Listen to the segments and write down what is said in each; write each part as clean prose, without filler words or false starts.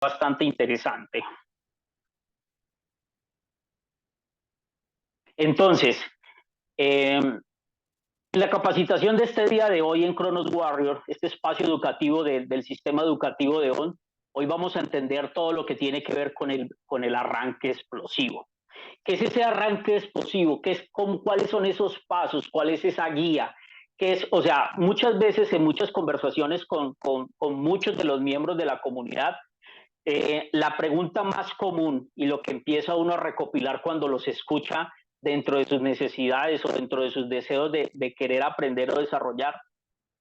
bastante interesante. Entonces, en la capacitación de este día de hoy en Kronos Warrior, este espacio educativo del sistema educativo de ON, hoy vamos a entender todo lo que tiene que ver con el arranque explosivo. ¿Qué es ese arranque explosivo? ¿Cuáles son esos pasos? ¿Cuál es esa guía? O sea, muchas veces en muchas conversaciones con muchos de los miembros de la comunidad, la pregunta más común y lo que empieza uno a recopilar cuando los escucha dentro de sus necesidades o dentro de sus deseos de querer aprender o desarrollar,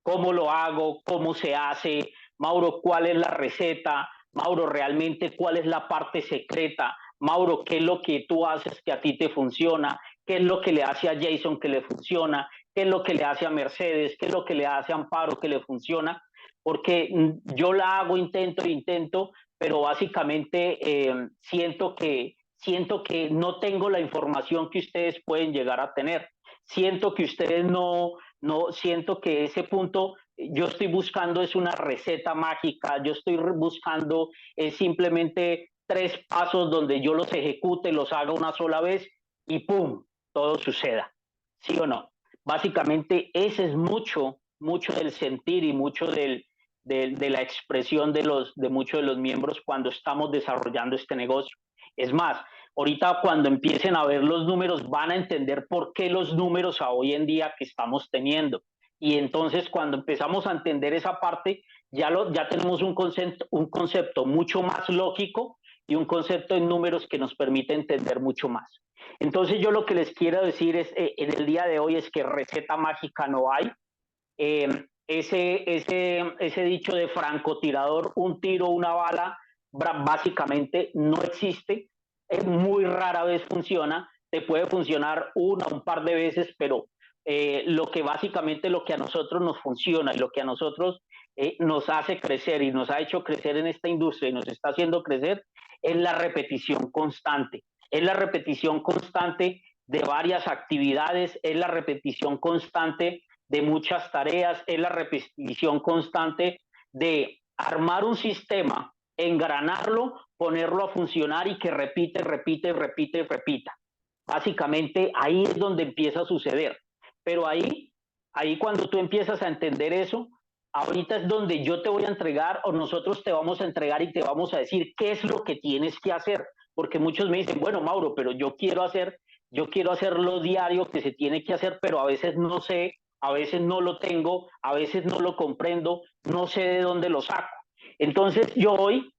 ¿cómo lo hago? ¿Cómo se hace? Mauro, ¿cuál es la receta? Mauro, realmente, ¿cuál es la parte secreta? Mauro, ¿qué es lo que tú haces que a ti te funciona? ¿Qué es lo que le hace a Jason que le funciona? ¿Qué es lo que le hace a Mercedes? ¿Qué es lo que le hace a Amparo que le funciona? Porque yo la hago, intento, pero básicamente siento que no tengo la información que ustedes pueden llegar a tener. Siento que ustedes no siento que ese punto yo estoy buscando es una receta mágica, yo estoy buscando simplemente 3 pasos donde yo los ejecute, los haga una sola vez y ¡pum! Todo suceda. ¿Sí o no? Básicamente ese es mucho del sentir y mucho de la expresión de muchos de los miembros cuando estamos desarrollando este negocio. Es más, ahorita cuando empiecen a ver los números van a entender por qué los números a hoy en día que estamos teniendo. Y entonces cuando empezamos a entender esa parte, ya tenemos un concepto mucho más lógico y un concepto en números que nos permite entender mucho más. Entonces yo lo que les quiero decir en el día de hoy es que receta mágica no hay. Ese dicho de francotirador, un tiro, una bala, básicamente no existe. Muy rara vez funciona. Te puede funcionar un par de veces, pero lo que a nosotros nos funciona y lo que a nosotros nos hace crecer y nos ha hecho crecer en esta industria y nos está haciendo crecer es la repetición constante. Es la repetición constante de varias actividades, es la repetición constante de muchas tareas, es la repetición constante de armar un sistema, engranarlo, ponerlo a funcionar y que repita. Básicamente ahí es donde empieza a suceder. Pero ahí cuando tú empiezas a entender eso, ahorita es donde yo te voy a entregar o nosotros te vamos a entregar y te vamos a decir qué es lo que tienes que hacer. Porque muchos me dicen, bueno, Mauro, pero yo quiero hacer lo diario que se tiene que hacer, pero a veces no sé, a veces no lo tengo, a veces no lo comprendo, no sé de dónde lo saco. Entonces yo hoy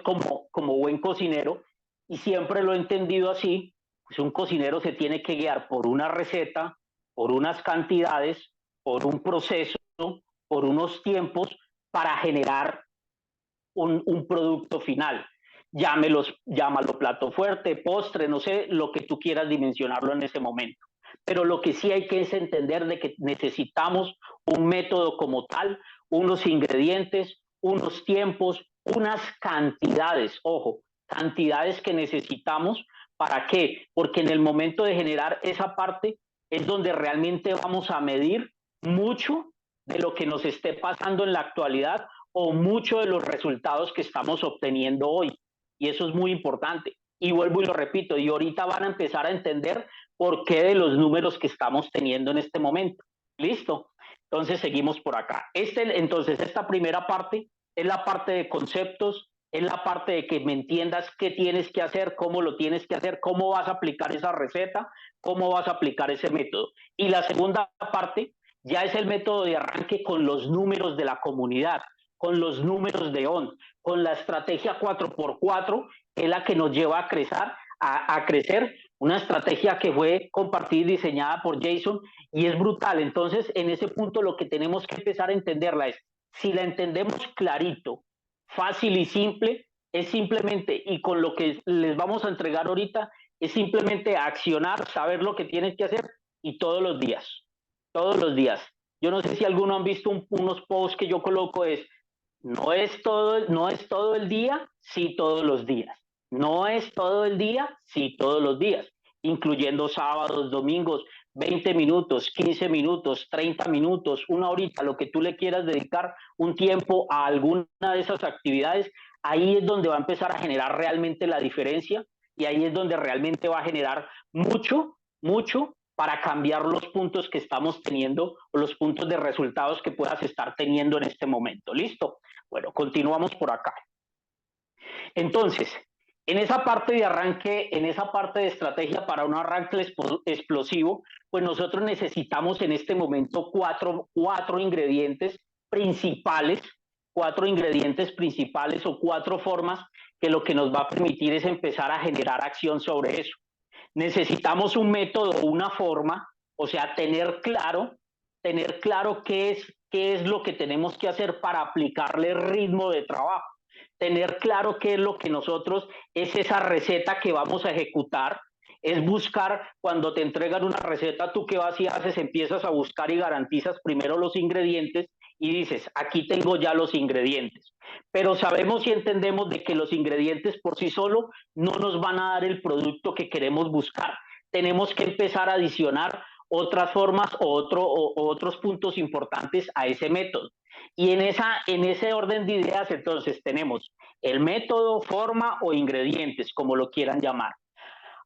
como buen cocinero, y siempre lo he entendido así, pues un cocinero se tiene que guiar por una receta, por unas cantidades, por un proceso, por unos tiempos para generar un producto final. Llámalo plato fuerte, postre, no sé, lo que tú quieras dimensionarlo en ese momento. Pero lo que sí hay que es entender de que necesitamos un método como tal, unos ingredientes, unos tiempos, unas cantidades, ojo, cantidades que necesitamos. ¿Para qué? Porque en el momento de generar esa parte es donde realmente vamos a medir mucho de lo que nos esté pasando en la actualidad o mucho de los resultados que estamos obteniendo hoy. Y eso es muy importante. Y vuelvo y lo repito, y ahorita van a empezar a entender por qué de los números que estamos teniendo en este momento. ¿Listo? Entonces seguimos por acá. Entonces, esta primera parte es la parte de conceptos, es la parte de que me entiendas qué tienes que hacer, cómo lo tienes que hacer, cómo vas a aplicar esa receta, cómo vas a aplicar ese método. Y la segunda parte ya es el método de arranque con los números de la comunidad, con los números de ON, con la estrategia 4x4, que es la que nos lleva a crecer, una estrategia que fue compartida y diseñada por Jason y es brutal. Entonces, en ese punto lo que tenemos que empezar a entenderla es, si la entendemos clarito, fácil y simple, es simplemente, y con lo que les vamos a entregar ahorita, es simplemente accionar, saber lo que tienes que hacer y todos los días. Yo no sé si alguno han visto unos posts que yo coloco es, no es todo el día, sí todos los días. No es todo el día, sí todos los días, incluyendo sábados, domingos, 20 minutos, 15 minutos, 30 minutos, una horita, lo que tú le quieras dedicar un tiempo a alguna de esas actividades, ahí es donde va a empezar a generar realmente la diferencia y ahí es donde realmente va a generar mucho, mucho para cambiar los puntos que estamos teniendo o los puntos de resultados que puedas estar teniendo en este momento. ¿Listo? Bueno, continuamos por acá. Entonces, en esa parte de arranque, en esa parte de estrategia para un arranque explosivo, pues nosotros necesitamos en este momento cuatro ingredientes principales, o cuatro formas que lo que nos va a permitir es empezar a generar acción sobre eso. Necesitamos un método, una forma, o sea, tener claro qué es lo que tenemos que hacer para aplicarle ritmo de trabajo, tener claro qué es lo que nosotros, es esa receta que vamos a ejecutar, es buscar, cuando te entregan una receta, tú qué vas y haces, empiezas a buscar y garantizas primero los ingredientes y dices, aquí tengo ya los ingredientes. Pero sabemos y entendemos de que los ingredientes por sí solos no nos van a dar el producto que queremos buscar. Tenemos que empezar a adicionar otras formas o otros puntos importantes a ese método. Y en ese orden de ideas, entonces, tenemos el método, forma o ingredientes, como lo quieran llamar.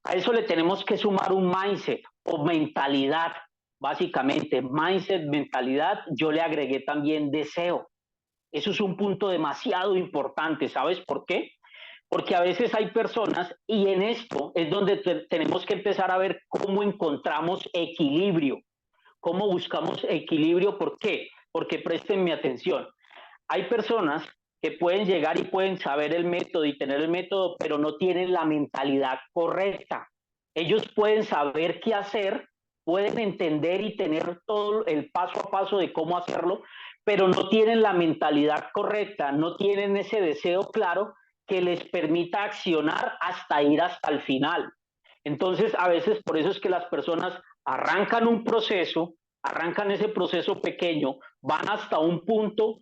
A eso le tenemos que sumar un mindset o mentalidad, básicamente. Mindset, mentalidad, yo le agregué también deseo. Eso es un punto demasiado importante, ¿sabes por qué? Porque a veces hay personas, y en esto es donde tenemos que empezar a ver cómo encontramos equilibrio, cómo buscamos equilibrio. ¿Por qué? Porque préstenme atención. Hay personas que pueden llegar y pueden saber el método y tener el método, pero no tienen la mentalidad correcta. Ellos pueden saber qué hacer, pueden entender y tener todo el paso a paso de cómo hacerlo, pero no tienen la mentalidad correcta, no tienen ese deseo claro que les permita accionar hasta ir hasta el final. Entonces, a veces por eso es que las personas arrancan un proceso, arrancan ese proceso pequeño, van hasta un punto,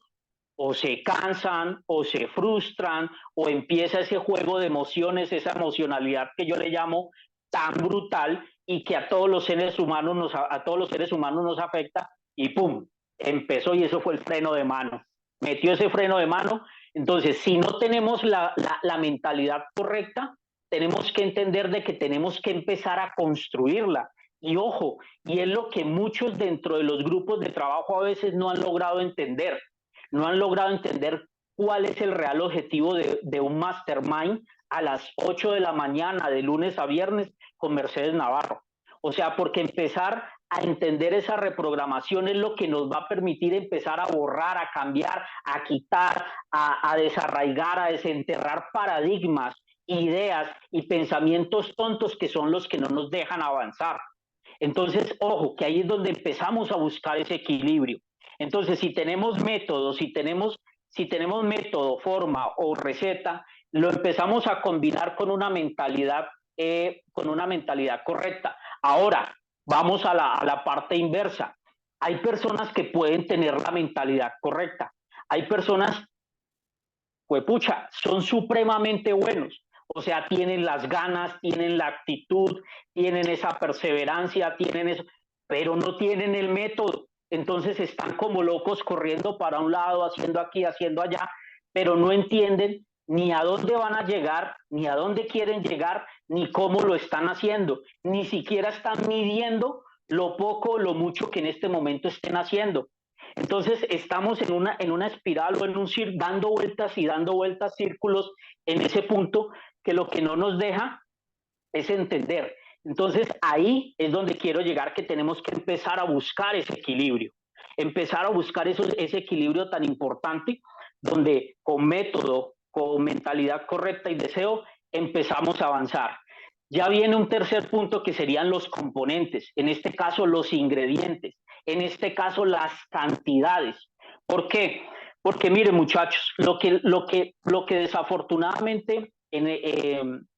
o se cansan, o se frustran, o empieza ese juego de emociones, esa emocionalidad que yo le llamo tan brutal y que a todos los seres humanos nos afecta, y pum, empezó, y eso fue el freno de mano. Metió ese freno de mano. Entonces, si no tenemos la mentalidad correcta, tenemos que entender de que tenemos que empezar a construirla. Y ojo, y es lo que muchos dentro de los grupos de trabajo a veces no han logrado entender. No han logrado entender cuál es el real objetivo de un mastermind a las 8 de la mañana, de lunes a viernes, con Mercedes Navarro. O sea, porque empezar a entender esa reprogramación es lo que nos va a permitir empezar a borrar, a cambiar, a quitar, a desarraigar, a desenterrar paradigmas, ideas y pensamientos tontos que son los que no nos dejan avanzar. Entonces, ojo, que ahí es donde empezamos a buscar ese equilibrio. Entonces, si tenemos métodos, si tenemos método, forma o receta, lo empezamos a combinar con una mentalidad correcta. Ahora, vamos a la parte inversa. Hay personas que pueden tener la mentalidad correcta. Hay personas, pues pucha, son supremamente buenos. O sea, tienen las ganas, tienen la actitud, tienen esa perseverancia, tienen eso, pero no tienen el método. Entonces están como locos corriendo para un lado, haciendo aquí, haciendo allá, pero no entienden ni a dónde van a llegar, ni a dónde quieren llegar, ni cómo lo están haciendo. Ni siquiera están midiendo lo poco, lo mucho que en este momento estén haciendo. Entonces estamos en una espiral o en un dando vueltas y dando vueltas, círculos en ese punto que lo que no nos deja es entender. Entonces ahí es donde quiero llegar, que tenemos que empezar a buscar ese equilibrio, empezar a buscar ese equilibrio tan importante, donde con método, con mentalidad correcta y deseo empezamos a avanzar. Ya viene un tercer punto, que serían los componentes, en este caso los ingredientes, en este caso las cantidades. ¿Por qué? Porque miren, muchachos, lo que desafortunadamente en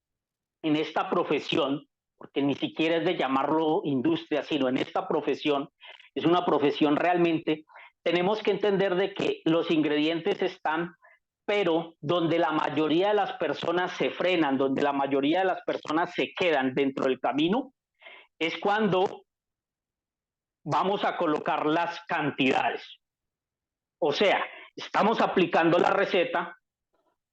esta profesión, porque ni siquiera es de llamarlo industria, sino en esta profesión, es una profesión realmente, tenemos que entender de que los ingredientes están, pero donde la mayoría de las personas se frenan, donde la mayoría de las personas se quedan dentro del camino, es cuando vamos a colocar las cantidades. O sea, estamos aplicando la receta,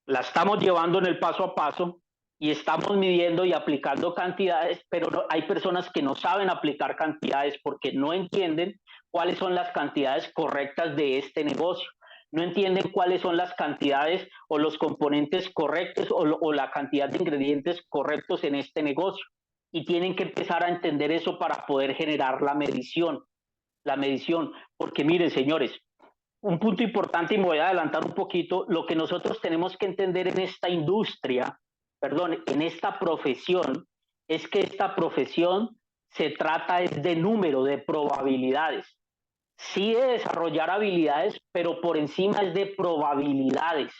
la estamos llevando en el paso a paso y estamos midiendo y aplicando cantidades, pero no, hay personas que no saben aplicar cantidades porque no entienden cuáles son las cantidades correctas de este negocio. No entienden cuáles son las cantidades o los componentes correctos o la cantidad de ingredientes correctos en este negocio. Y tienen que empezar a entender eso para poder generar la medición. La medición, porque miren, señores, un punto importante, y me voy a adelantar un poquito, lo que nosotros tenemos que entender en esta industria, perdón, en esta profesión, es que esta profesión se trata es de número, de probabilidades. Sí de desarrollar habilidades, pero por encima es de probabilidades,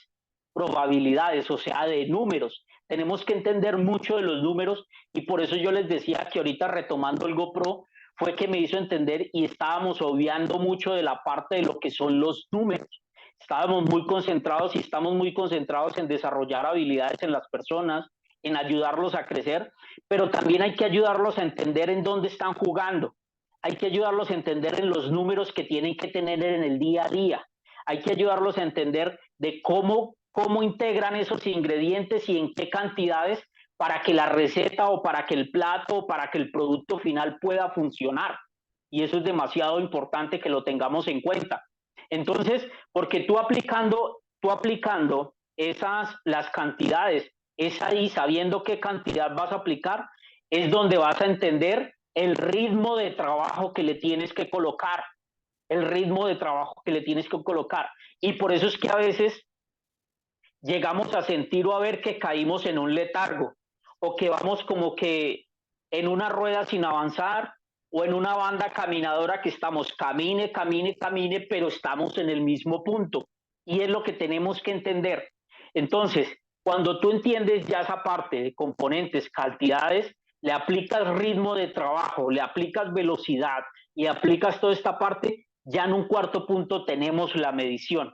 probabilidades, o sea, de números. Tenemos que entender mucho de los números y por eso yo les decía que ahorita retomando el GoPro fue que me hizo entender y estábamos obviando mucho de la parte de lo que son los números. Estábamos muy concentrados y estamos muy concentrados en desarrollar habilidades en las personas, en ayudarlos a crecer, pero también hay que ayudarlos a entender en dónde están jugando. Hay que ayudarlos a entender en los números que tienen que tener en el día a día. Hay que ayudarlos a entender de cómo integran esos ingredientes y en qué cantidades para que la receta o para que el plato o para que el producto final pueda funcionar. Y eso es demasiado importante que lo tengamos en cuenta. Entonces, porque tú aplicando las cantidades, es ahí sabiendo qué cantidad vas a aplicar, es donde vas a entender el ritmo de trabajo que le tienes que colocar, el ritmo de trabajo que le tienes que colocar. Y por eso es que a veces llegamos a sentir o a ver que caímos en un letargo o que vamos como que en una rueda sin avanzar o en una banda caminadora que estamos camine, camine, camine, pero estamos en el mismo punto. Y es lo que tenemos que entender. Entonces, cuando tú entiendes ya esa parte de componentes, cantidades, le aplicas ritmo de trabajo, le aplicas velocidad y aplicas toda esta parte, ya en un cuarto punto tenemos la medición.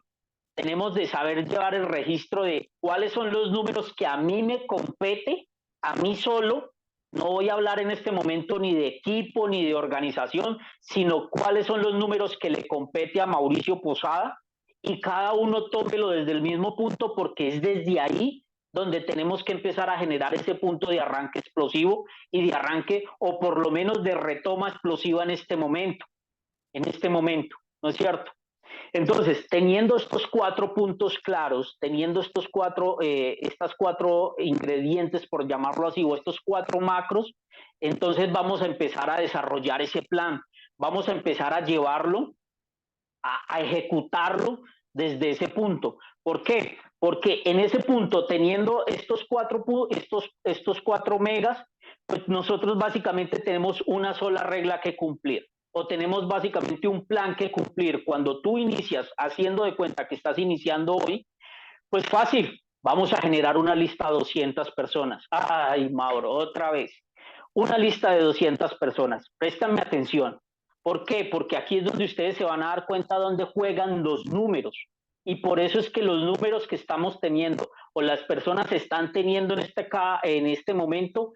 Tenemos de saber llevar el registro de cuáles son los números que a mí me compete, a mí solo. No voy a hablar en este momento ni de equipo ni de organización, sino cuáles son los números que le compete a Mauricio Posada y cada uno tómelo desde el mismo punto porque es desde ahí donde tenemos que empezar a generar ese punto de arranque explosivo y de arranque o por lo menos de retoma explosiva en este momento, ¿no es cierto? Entonces, teniendo estos 4 puntos claros, teniendo estas 4 ingredientes, por llamarlo así, o estos 4 macros, entonces vamos a empezar a desarrollar ese plan, vamos a empezar a llevarlo, a ejecutarlo desde ese punto. ¿Por qué? Porque en ese punto, teniendo estos 4 megas, pues nosotros básicamente tenemos una sola regla que cumplir o tenemos básicamente un plan que cumplir. Cuando tú inicias haciendo de cuenta que estás iniciando hoy, pues fácil, vamos a generar una lista de 200 personas. Ay, Mauro, otra vez. Una lista de 200 personas. Préstame atención. ¿Por qué? Porque aquí es donde ustedes se van a dar cuenta dónde juegan los números. Y por eso es que los números que estamos teniendo o las personas están teniendo en este momento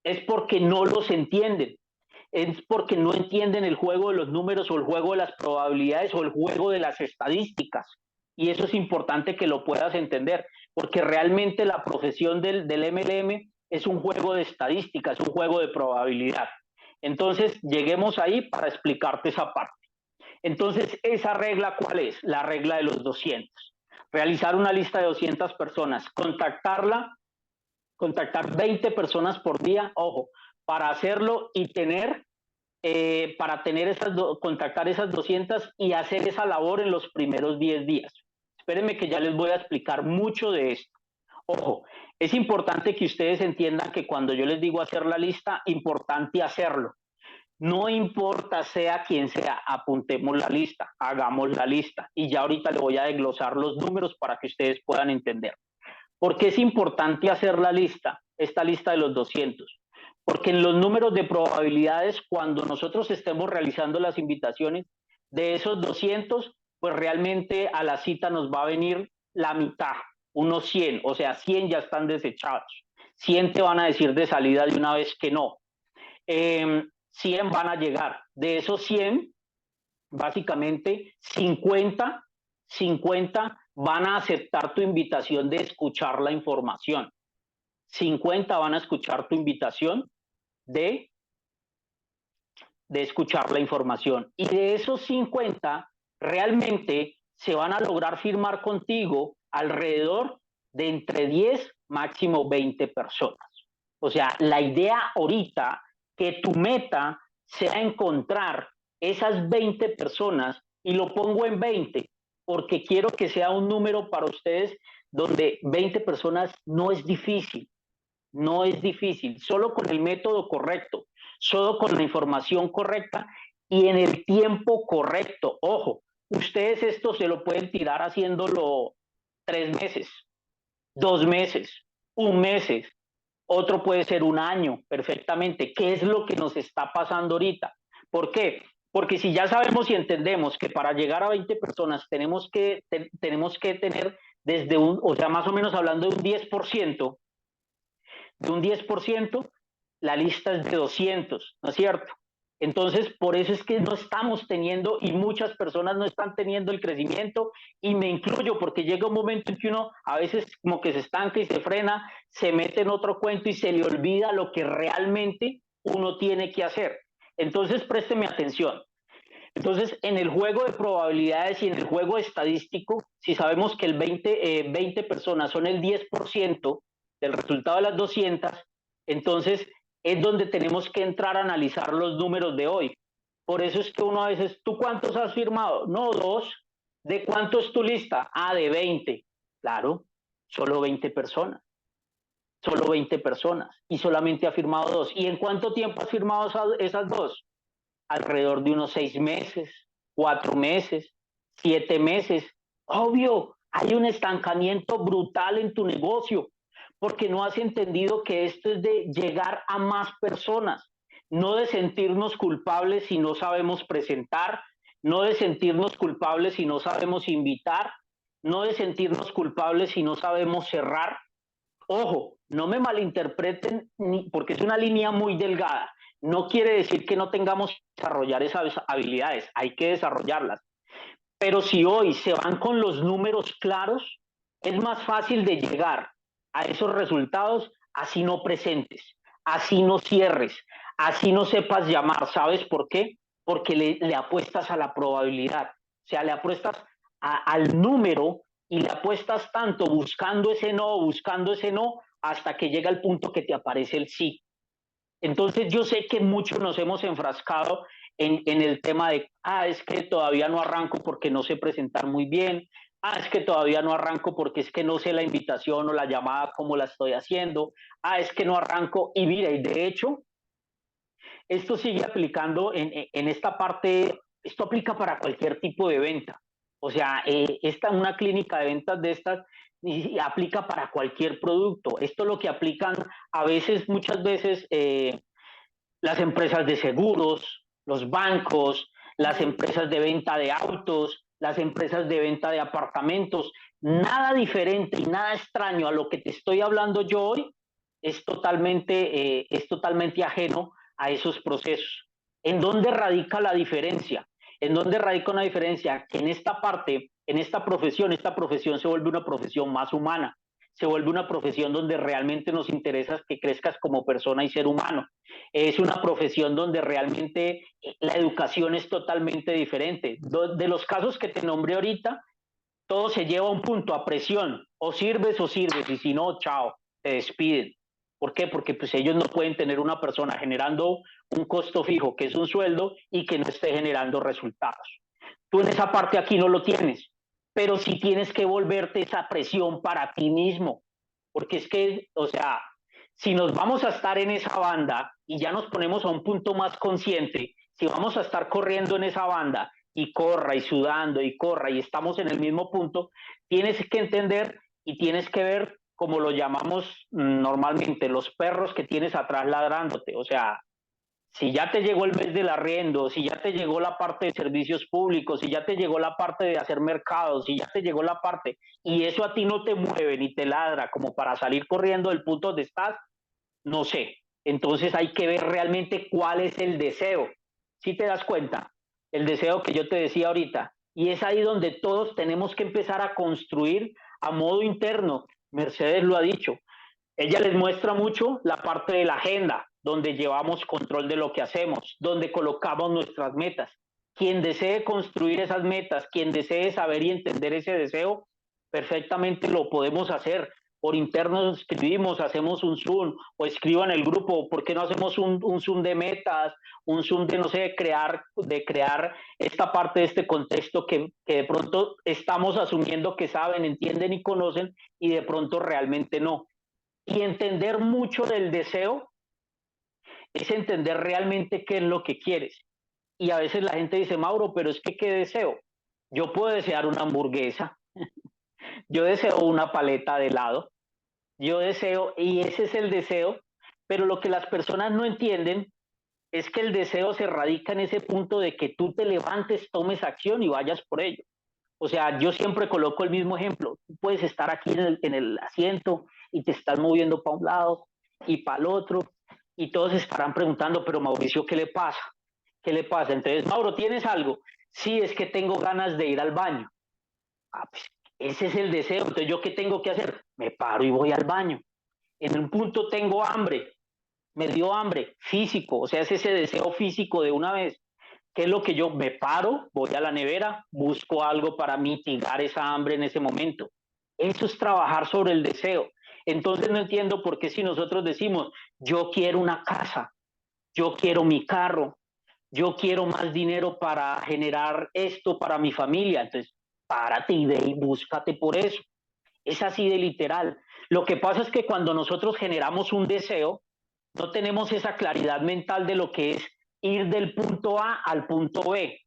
es porque no los entienden, es porque no entienden el juego de los números o el juego de las probabilidades o el juego de las estadísticas. Y eso es importante que lo puedas entender, porque realmente la profesión del MLM es un juego de estadísticas, es un juego de probabilidad. Entonces, lleguemos ahí para explicarte esa parte. Entonces, ¿esa regla cuál es? La regla de los 200. Realizar una lista de 200 personas, contactar 20 personas por día, ojo, para hacerlo y contactar esas 200 y hacer esa labor en los primeros 10 días. Espérenme que ya les voy a explicar mucho de esto. Ojo, es importante que ustedes entiendan que cuando yo les digo hacer la lista, importante hacerlo. No importa sea quien sea, apuntemos la lista, hagamos la lista. Y ya ahorita le voy a desglosar los números para que ustedes puedan entender. ¿Por qué es importante hacer la lista, esta lista de los 200? Porque en los números de probabilidades, cuando nosotros estemos realizando las invitaciones, de esos 200, pues realmente a la cita nos va a venir la mitad, unos 100, o sea, 100 ya están desechados. 100 te van a decir de salida de una vez que no. 100 van a llegar. De esos 100, básicamente 50 van a aceptar tu invitación de escuchar la información. 50 van a escuchar tu invitación de, de escuchar la información. Y de esos 50, realmente se van a lograr firmar contigo alrededor de entre 10, máximo 20 personas. O sea, la idea ahorita, que tu meta sea encontrar esas 20 personas, y lo pongo en 20, porque quiero que sea un número para ustedes donde 20 personas no es difícil, no es difícil, solo con el método correcto, solo con la información correcta y en el tiempo correcto. Ojo, ustedes esto se lo pueden tirar haciéndolo 3 meses, 2 meses, un mes, otro puede ser un año perfectamente. ¿Qué es lo que nos está pasando ahorita? ¿Por qué? Porque si ya sabemos y entendemos que para llegar a 20 personas tenemos que tener desde o sea, más o menos hablando de un 10%, la lista es de 200, ¿no es cierto? Entonces, por eso es que no estamos teniendo, y muchas personas no están teniendo el crecimiento, y me incluyo, porque llega un momento en que uno a veces como que se estanca y se frena, se mete en otro cuento y se le olvida lo que realmente uno tiene que hacer. Entonces, présteme atención. Entonces, en el juego de probabilidades y en el juego estadístico, si sabemos que el 20 personas son el 10% del resultado de las 200, entonces es donde tenemos que entrar a analizar los números de hoy. Por eso es que uno a veces, ¿tú cuántos has firmado? No, 2. ¿De cuánto es tu lista? Ah, de 20. Claro, solo 20 personas. Solo 20 personas. Y solamente ha firmado 2. ¿Y en cuánto tiempo has firmado esas 2? Alrededor de unos 6 meses, 4 meses, 7 meses. Obvio, hay un estancamiento brutal en tu negocio porque no has entendido que esto es de llegar a más personas, no de sentirnos culpables si no sabemos presentar, no de sentirnos culpables si no sabemos invitar, no de sentirnos culpables si no sabemos cerrar. Ojo, no me malinterpreten, porque es una línea muy delgada. No quiere decir que no tengamos que desarrollar esas habilidades, hay que desarrollarlas. Pero si hoy se van con los números claros, es más fácil de llegar a esos resultados así no presentes, así no cierres, así no sepas llamar. ¿Sabes por qué? Porque le apuestas a la probabilidad, o sea, le apuestas al número y le apuestas tanto buscando ese no, hasta que llega el punto que te aparece el sí. Entonces yo sé que muchos nos hemos enfrascado en el tema de, es que todavía no arranco porque no sé presentar muy bien, es que todavía no arranco porque es que no sé la invitación o la llamada cómo la estoy haciendo, es que no arranco. Y mira, y de hecho, esto sigue aplicando en esta parte, esto aplica para cualquier tipo de venta. O sea, una clínica de ventas de estas y aplica para cualquier producto. Esto es lo que aplican a veces, muchas veces, las empresas de seguros, los bancos, las empresas de venta de autos, las empresas de venta de apartamentos. Nada diferente y nada extraño a lo que te estoy hablando yo hoy es totalmente ajeno a esos procesos. ¿En dónde radica la diferencia? ¿En dónde radica una diferencia? Que en esta parte, en esta profesión se vuelve una profesión más humana, se vuelve una profesión donde realmente nos interesa que crezcas como persona y ser humano. Es una profesión donde realmente la educación es totalmente diferente. De los casos que te nombré ahorita, todo se lleva a un punto, a presión. O sirves, y si no, chao, te despiden. ¿Por qué? Porque pues ellos no pueden tener una persona generando un costo fijo, que es un sueldo, y que no esté generando resultados. Tú en esa parte aquí no lo tienes, pero sí tienes que volverte esa presión para ti mismo, porque es que, o sea, si nos vamos a estar en esa banda y ya nos ponemos a un punto más consciente, si vamos a estar corriendo en esa banda y corra y sudando y corra y estamos en el mismo punto, tienes que entender y tienes que ver como lo llamamos normalmente, los perros que tienes atrás ladrándote. O sea, si ya te llegó el mes del arriendo, si ya te llegó la parte de servicios públicos, si ya te llegó la parte de hacer mercados, si ya te llegó la parte, y eso a ti no te mueve ni te ladra como para salir corriendo del punto donde estás, no sé. Entonces hay que ver realmente cuál es el deseo. Si te das cuenta, el deseo que yo te decía ahorita, Y es ahí donde todos tenemos que empezar a construir a modo interno. Mercedes lo ha dicho. Ella les muestra mucho la parte de la agenda, donde llevamos control de lo que hacemos, donde colocamos nuestras metas. Quien desee construir esas metas, quien desee saber y entender ese deseo, perfectamente lo podemos hacer. Por interno escribimos, hacemos un Zoom o escriban el grupo, ¿por qué no hacemos un Zoom de metas, un Zoom de, no sé, de crear esta parte de este contexto que de pronto estamos asumiendo que saben, entienden y conocen y de pronto realmente no? Y entender mucho del deseo es entender realmente qué es lo que quieres. Y a veces la gente dice, Mauro, pero es que ¿qué deseo? Yo puedo desear una hamburguesa, yo deseo una paleta de helado, yo deseo, y ese es el deseo, pero lo que las personas no entienden es que el deseo se radica en ese punto de que tú te levantes, tomes acción y vayas por ello. O sea, yo siempre coloco el mismo ejemplo. Tú puedes estar aquí en el asiento y te estás moviendo para un lado y para el otro y todos estarán preguntando, pero Mauricio, ¿qué le pasa? ¿Qué le pasa? Entonces, Mauro, ¿tienes algo? Sí, es que tengo ganas de ir al baño. Ah, pues ese es el deseo. Entonces, ¿yo qué tengo que hacer? Me paro y voy al baño. En un punto tengo hambre, me dio hambre físico, o sea, es ese deseo físico de una vez. ¿Qué es lo que yo me paro? Voy a la nevera, busco algo para mitigar esa hambre en ese momento. Eso es trabajar sobre el deseo. Entonces no entiendo por qué si nosotros decimos, yo quiero una casa, yo quiero mi carro, yo quiero más dinero para generar esto para mi familia. Entonces, párate y ve y búscate por eso. Es así de literal. Lo que pasa es que cuando nosotros generamos un deseo, no tenemos esa claridad mental de lo que es ir del punto A al punto B,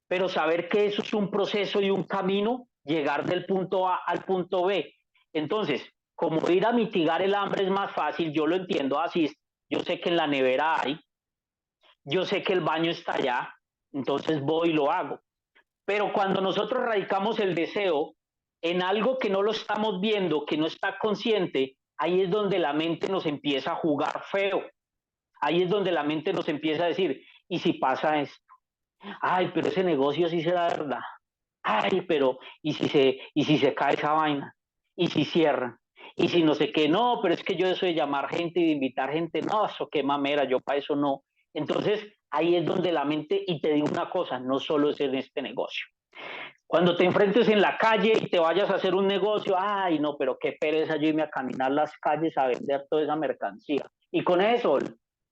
pero saber que eso es un proceso y un camino, llegar del punto A al punto B. Entonces, como ir a mitigar el hambre es más fácil, yo lo entiendo así, yo sé que en la nevera hay, yo sé que el baño está allá, entonces voy y lo hago. Pero cuando nosotros radicamos el deseo en algo que no lo estamos viendo, que no está consciente, ahí es donde la mente nos empieza a jugar feo. Ahí es donde la mente nos empieza a decir, ¿y si pasa esto? Ay, pero ese negocio sí será verdad. Ay, pero ¿y si se cae esa vaina? ¿Y si cierran? ¿Y si no sé qué? No, pero es que yo eso de llamar gente y de invitar gente, no, eso qué mamera, yo para eso no. Entonces, ahí es donde la mente, y te digo una cosa, no solo es en este negocio. Cuando te enfrentes en la calle y te vayas a hacer un negocio, ay, no, pero qué pereza yo irme a caminar las calles a vender toda esa mercancía. Y con eso,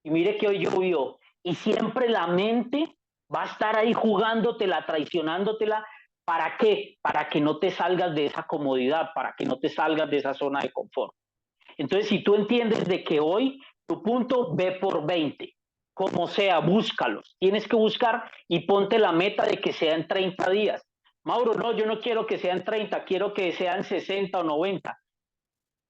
y mire que hoy llovió, y siempre la mente va a estar ahí jugándotela, traicionándotela. ¿Para qué? Para que no te salgas de esa comodidad, para que no te salgas de esa zona de confort. Entonces, si tú entiendes de que hoy tu punto ve por 20, como sea, búscalos. Tienes que buscar y ponte la meta de que sea en 30 días. Mauro, no, yo no quiero que sean 30, quiero que sean 60 o 90.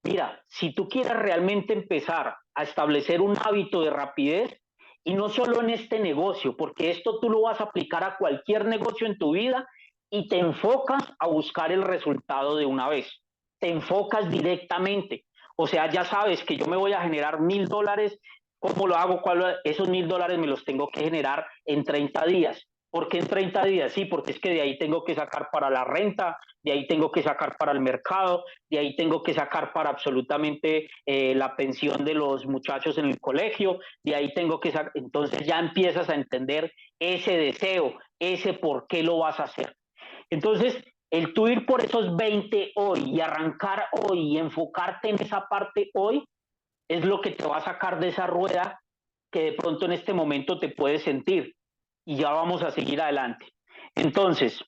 Mira, si tú quieres realmente empezar a establecer un hábito de rapidez, y no solo en este negocio, porque esto tú lo vas a aplicar a cualquier negocio en tu vida y te enfocas a buscar el resultado de una vez. Te enfocas directamente. O sea, ya sabes que yo me voy a generar $1,000. ¿Cómo lo hago? Esos $1,000 me los tengo que generar en 30 días. ¿Por qué en 30 días? Sí, porque es que de ahí tengo que sacar para la renta, de ahí tengo que sacar para el mercado, de ahí tengo que sacar para absolutamente la pensión de los muchachos en el colegio, de ahí tengo que sacar, entonces ya empiezas a entender ese deseo, ese por qué lo vas a hacer. Entonces, el tú ir por esos 20 hoy y arrancar hoy y enfocarte en esa parte hoy es lo que te va a sacar de esa rueda que de pronto en este momento te puedes sentir. Y ya vamos a seguir adelante. Entonces,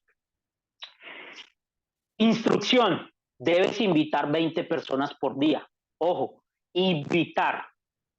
instrucción, debes invitar 20 personas por día. Ojo, invitar,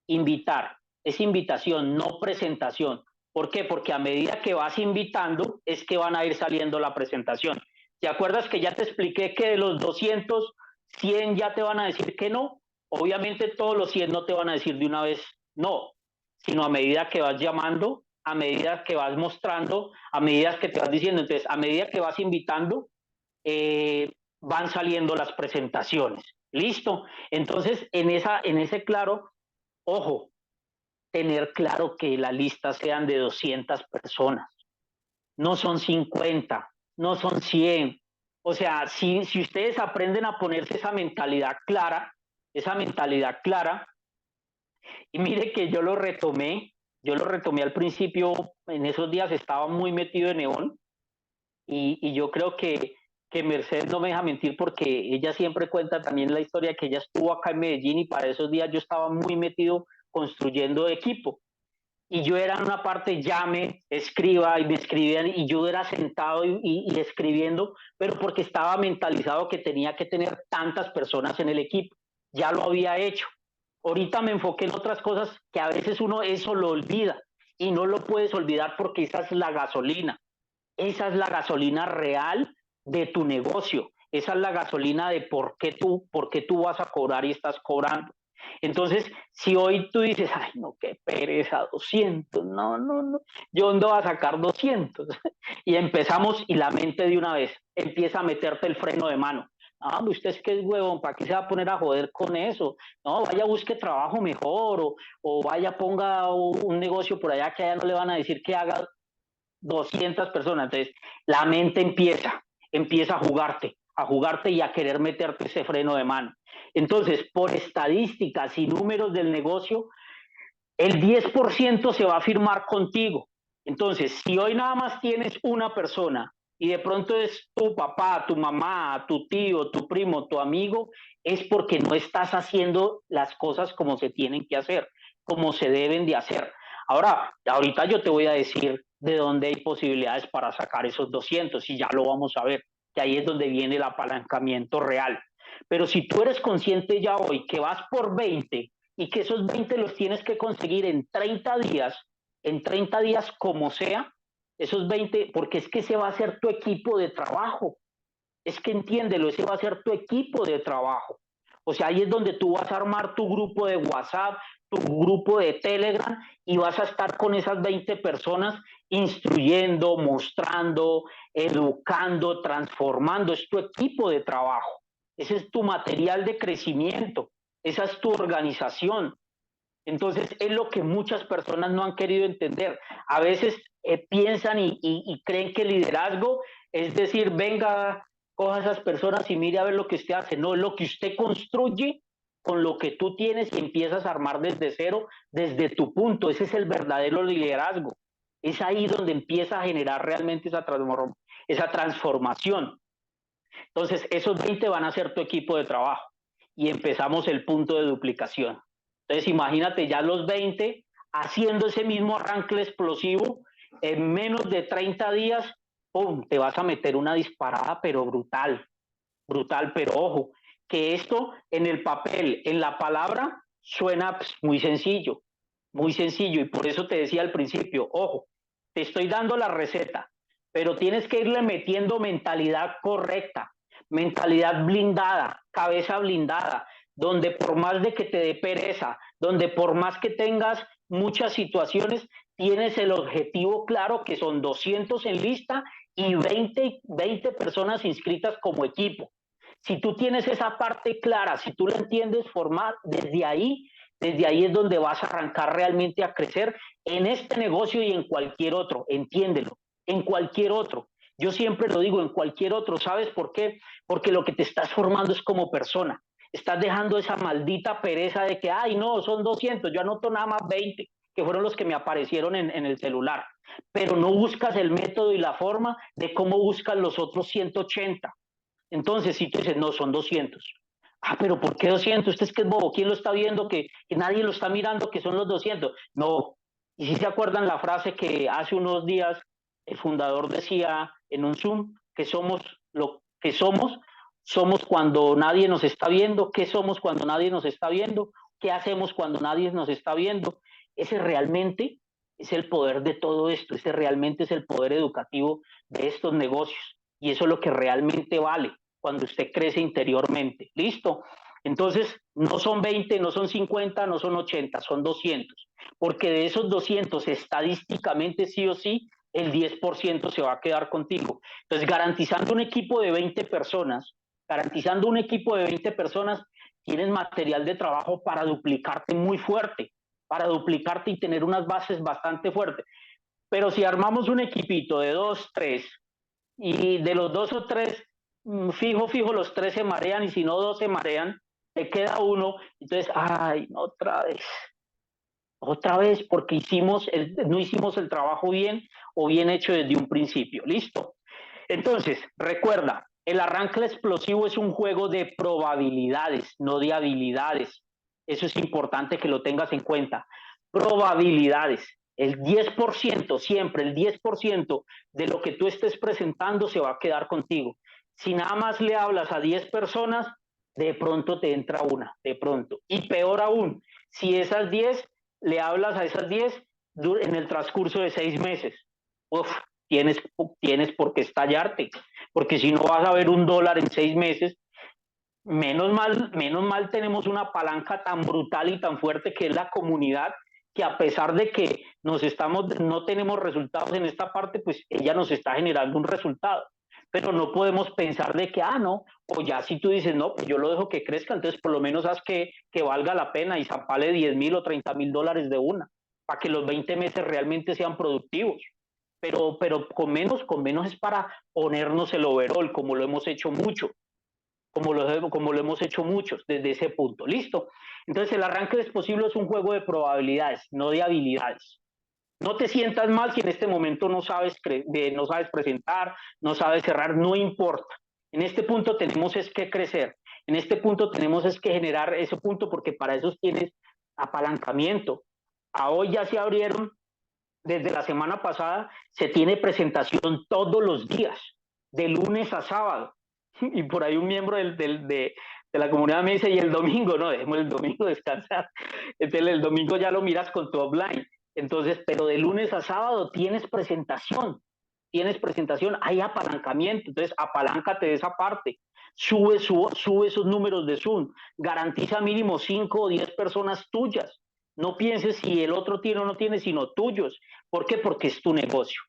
invitar. Es invitación, no presentación. ¿Por qué? Porque a medida que vas invitando es que van a ir saliendo la presentación. ¿Te acuerdas que ya te expliqué que de los 200, 100 ya te van a decir que no? Obviamente todos los 100 no te van a decir de una vez no, sino a medida que vas llamando, a medida que vas mostrando, a medida que te vas diciendo. Entonces, a medida que vas invitando, van saliendo las presentaciones. ¿Listo? Entonces, en ese claro, ojo, tener claro que la lista sean de 200 personas, no son 50, no son 100. O sea, si ustedes aprenden a ponerse esa mentalidad clara, y mire que yo lo retomé al principio, en esos días estaba muy metido en Neón, y yo creo que Mercedes no me deja mentir porque ella siempre cuenta también la historia que ella estuvo acá en Medellín y para esos días yo estaba muy metido construyendo equipo y yo era en una parte llame, escriba y me escribían y yo era sentado y escribiendo, pero porque estaba mentalizado que tenía que tener tantas personas en el equipo, ya lo había hecho. Ahorita me enfoqué en otras cosas que a veces uno eso lo olvida y no lo puedes olvidar porque esa es la gasolina. Esa es la gasolina real de tu negocio. Esa es la gasolina de por qué tú vas a cobrar y estás cobrando. Entonces, si hoy tú dices, ay, no, qué pereza, 200, no, no, no, yo ando a sacar 200. Y empezamos y la mente de una vez empieza a meterte el freno de mano. Ah, usted es que es huevón, ¿para qué se va a poner a joder con eso? No, vaya, busque trabajo mejor o vaya, ponga un negocio por allá que allá no le van a decir que haga 200 personas. Entonces, la mente empieza a jugarte y a querer meterte ese freno de mano. Entonces, por estadísticas y números del negocio, el 10% se va a firmar contigo. Entonces, si hoy nada más tienes una persona y de pronto es tu papá, tu mamá, tu tío, tu primo, tu amigo, es porque no estás haciendo las cosas como se tienen que hacer, como se deben de hacer. Ahora, ahorita yo te voy a decir de dónde hay posibilidades para sacar esos 200 y ya lo vamos a ver, que ahí es donde viene el apalancamiento real. Pero si tú eres consciente ya hoy que vas por 20 y que esos 20 los tienes que conseguir en 30 días como sea, esos 20 porque es que ese va a ser tu equipo de trabajo, es que entiéndelo, ese va a ser tu equipo de trabajo. O sea, ahí es donde tú vas a armar tu grupo de WhatsApp, tu grupo de Telegram y vas a estar con esas 20 personas instruyendo, mostrando, educando, transformando. Es tu equipo de trabajo. Ese es tu material de crecimiento. Esa es tu organización. Entonces, es lo que muchas personas no han querido entender. A veces piensan y creen que el liderazgo es decir, venga, coja a esas personas y mire a ver lo que usted hace. No, es lo que usted construye con lo que tú tienes y empiezas a armar desde cero, desde tu punto. Ese es el verdadero liderazgo. Es ahí donde empieza a generar realmente esa transformación. Entonces, esos 20 van a ser tu equipo de trabajo y empezamos el punto de duplicación. Entonces, imagínate ya los 20 haciendo ese mismo arranque explosivo en menos de 30 días, ¡pum!, te vas a meter una disparada, pero brutal, brutal, pero ojo, que esto en el papel, en la palabra, suena pues, muy sencillo, y por eso te decía al principio, ojo, te estoy dando la receta, pero tienes que irle metiendo mentalidad correcta, mentalidad blindada, cabeza blindada, donde por más de que te dé pereza, donde por más que tengas muchas situaciones, tienes el objetivo claro que son 200 en lista y 20 personas inscritas como equipo. Si tú tienes esa parte clara, si tú la entiendes formar, desde ahí es donde vas a arrancar realmente a crecer en este negocio y en cualquier otro, entiéndelo, en cualquier otro. Yo siempre lo digo, en cualquier otro, ¿sabes por qué? Porque lo que te estás formando es como persona. Estás dejando esa maldita pereza de que, ay, no, son 200, yo anoto nada más 20, que fueron los que me aparecieron en el celular. Pero no buscas el método y la forma de cómo buscas los otros 180. Entonces, si tú dices, no, son 200. Ah, pero ¿por qué 200? Usted es que es bobo. ¿Quién lo está viendo? Que nadie lo está mirando, que son los 200. No. Y si se acuerdan la frase que hace unos días el fundador decía en un Zoom, que somos lo que somos cuando nadie nos está viendo. ¿Qué somos cuando nadie nos está viendo? ¿Qué hacemos cuando nadie nos está viendo? Ese realmente es el poder de todo esto. Ese realmente es el poder educativo de estos negocios. Y eso es lo que realmente vale cuando usted crece interiormente. ¿Listo? Entonces, no son 20, no son 50, no son 80, son 200. Porque de esos 200, estadísticamente sí o sí, el 10% se va a quedar contigo. Entonces, garantizando un equipo de 20 personas, tienes material de trabajo para duplicarte muy fuerte, para duplicarte y tener unas bases bastante fuertes. Pero si armamos un equipito de 2, 3, y de los dos o tres, fijo, los tres se marean, y si no, dos se marean, te queda uno, entonces, ay, no, otra vez, porque no hicimos el trabajo bien o bien hecho desde un principio. Listo. Entonces, recuerda, el arranque explosivo es un juego de probabilidades, no de habilidades. Eso es importante que lo tengas en cuenta. Probabilidades. El 10%, siempre el 10% de lo que tú estés presentando se va a quedar contigo. Si nada más le hablas a 10 personas, de pronto te entra una, de pronto. Y peor aún, si esas 10 le hablas a esas 10 en el transcurso de 6 meses. Uf, tienes por qué estallarte, porque si no vas a ver $1 en 6 meses, menos mal tenemos una palanca tan brutal y tan fuerte que es la comunidad, que a pesar de que no tenemos resultados en esta parte, pues ella nos está generando un resultado. Pero no podemos pensar de que, no, o ya si tú dices, no, pues yo lo dejo que crezca, entonces por lo menos haz que valga la pena y zapale 10,000 o 30,000 dólares de una, para que los 20 meses realmente sean productivos. Pero con menos es para ponernos el overall, como lo hemos hecho mucho, como lo hemos hecho muchos desde ese punto. Listo. Entonces el arranque explosivo es un juego de probabilidades, no de habilidades. No te sientas mal si en este momento no sabes presentar, no sabes cerrar, no importa. En este punto tenemos es que crecer. En este punto tenemos es que generar ese punto, porque para eso tienes apalancamiento. A hoy ya se abrieron, desde la semana pasada se tiene presentación todos los días, de lunes a sábado. Y por ahí un miembro de la comunidad me dice, y el domingo, no, dejemos el domingo descansar. Entonces el domingo ya lo miras con tu offline. Entonces, pero de lunes a sábado tienes presentación, hay apalancamiento, entonces apaláncate de esa parte. Sube esos números de Zoom, garantiza mínimo 5 o 10 personas tuyas. No pienses si el otro tiene o no tiene, sino tuyos. ¿Por qué? Porque es tu negocio.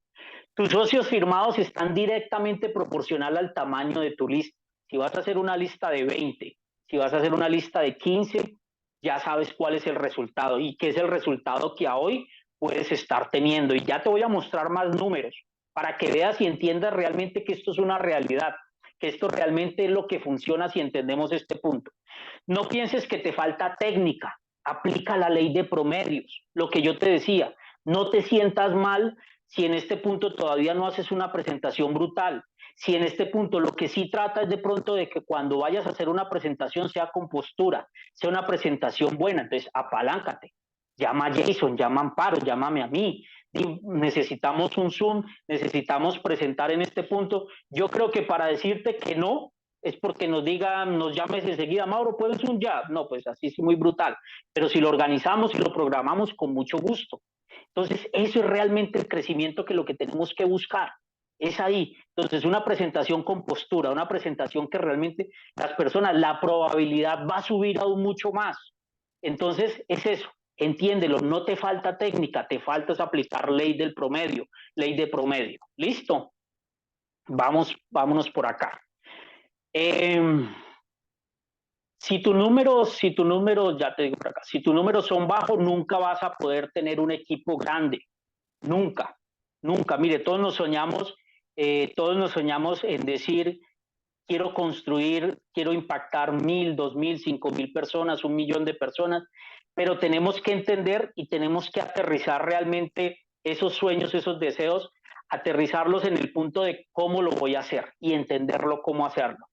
Tus socios firmados están directamente proporcional al tamaño de tu lista. Si vas a hacer una lista de 20, si vas a hacer una lista de 15, ya sabes cuál es el resultado y qué es el resultado que a hoy puedes estar teniendo. Y ya te voy a mostrar más números para que veas y entiendas realmente que esto es una realidad, que esto realmente es lo que funciona si entendemos este punto. No pienses que te falta técnica, aplica la ley de promedios, lo que yo te decía, no te sientas mal si en este punto todavía no haces una presentación brutal, si en este punto lo que sí trata es de pronto de que cuando vayas a hacer una presentación sea con postura, sea una presentación buena, entonces apaláncate, llama a Jason, llama a Amparo, llámame a mí, necesitamos un Zoom, necesitamos presentar en este punto. Yo creo que para decirte que no, es porque nos llames enseguida, Mauro, ¿puedes un ya? No, pues así es muy brutal. Pero si lo organizamos y lo programamos, con mucho gusto. Entonces, eso es realmente el crecimiento que lo que tenemos que buscar. Es ahí. Entonces, una presentación con postura, una presentación que realmente las personas, la probabilidad va a subir aún mucho más. Entonces, es eso. Entiéndelo, no te falta técnica, te falta es aplicar ley del promedio, ley de promedio. ¿Listo? Vámonos por acá. Si tu número, ya te digo por acá, si tus números son bajos, nunca vas a poder tener un equipo grande. Nunca, nunca. Mire, todos nos soñamos en decir, quiero impactar 1,000, 2,000, 5,000 personas, 1,000,000 de personas, pero tenemos que entender y tenemos que aterrizar realmente esos sueños, esos deseos, aterrizarlos en el punto de cómo lo voy a hacer y entenderlo cómo hacerlo.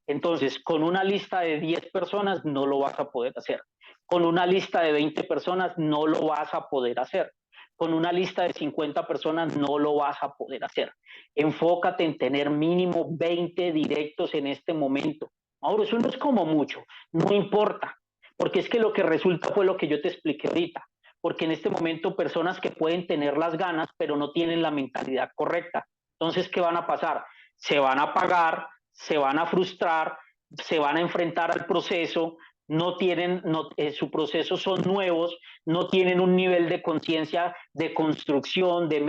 Entonces, con una lista de 10 personas no lo vas a poder hacer. Con una lista de 20 personas no lo vas a poder hacer. Con una lista de 50 personas no lo vas a poder hacer. Enfócate en tener mínimo 20 directos en este momento. Mauro, eso no es como mucho, no importa, porque es que lo que resulta fue lo que yo te expliqué ahorita, porque en este momento personas que pueden tener las ganas, pero no tienen la mentalidad correcta. Entonces, ¿qué van a pasar? Se van a apagar, se van a frustrar, se van a enfrentar al proceso, su proceso son nuevos, no tienen un nivel de conciencia de construcción de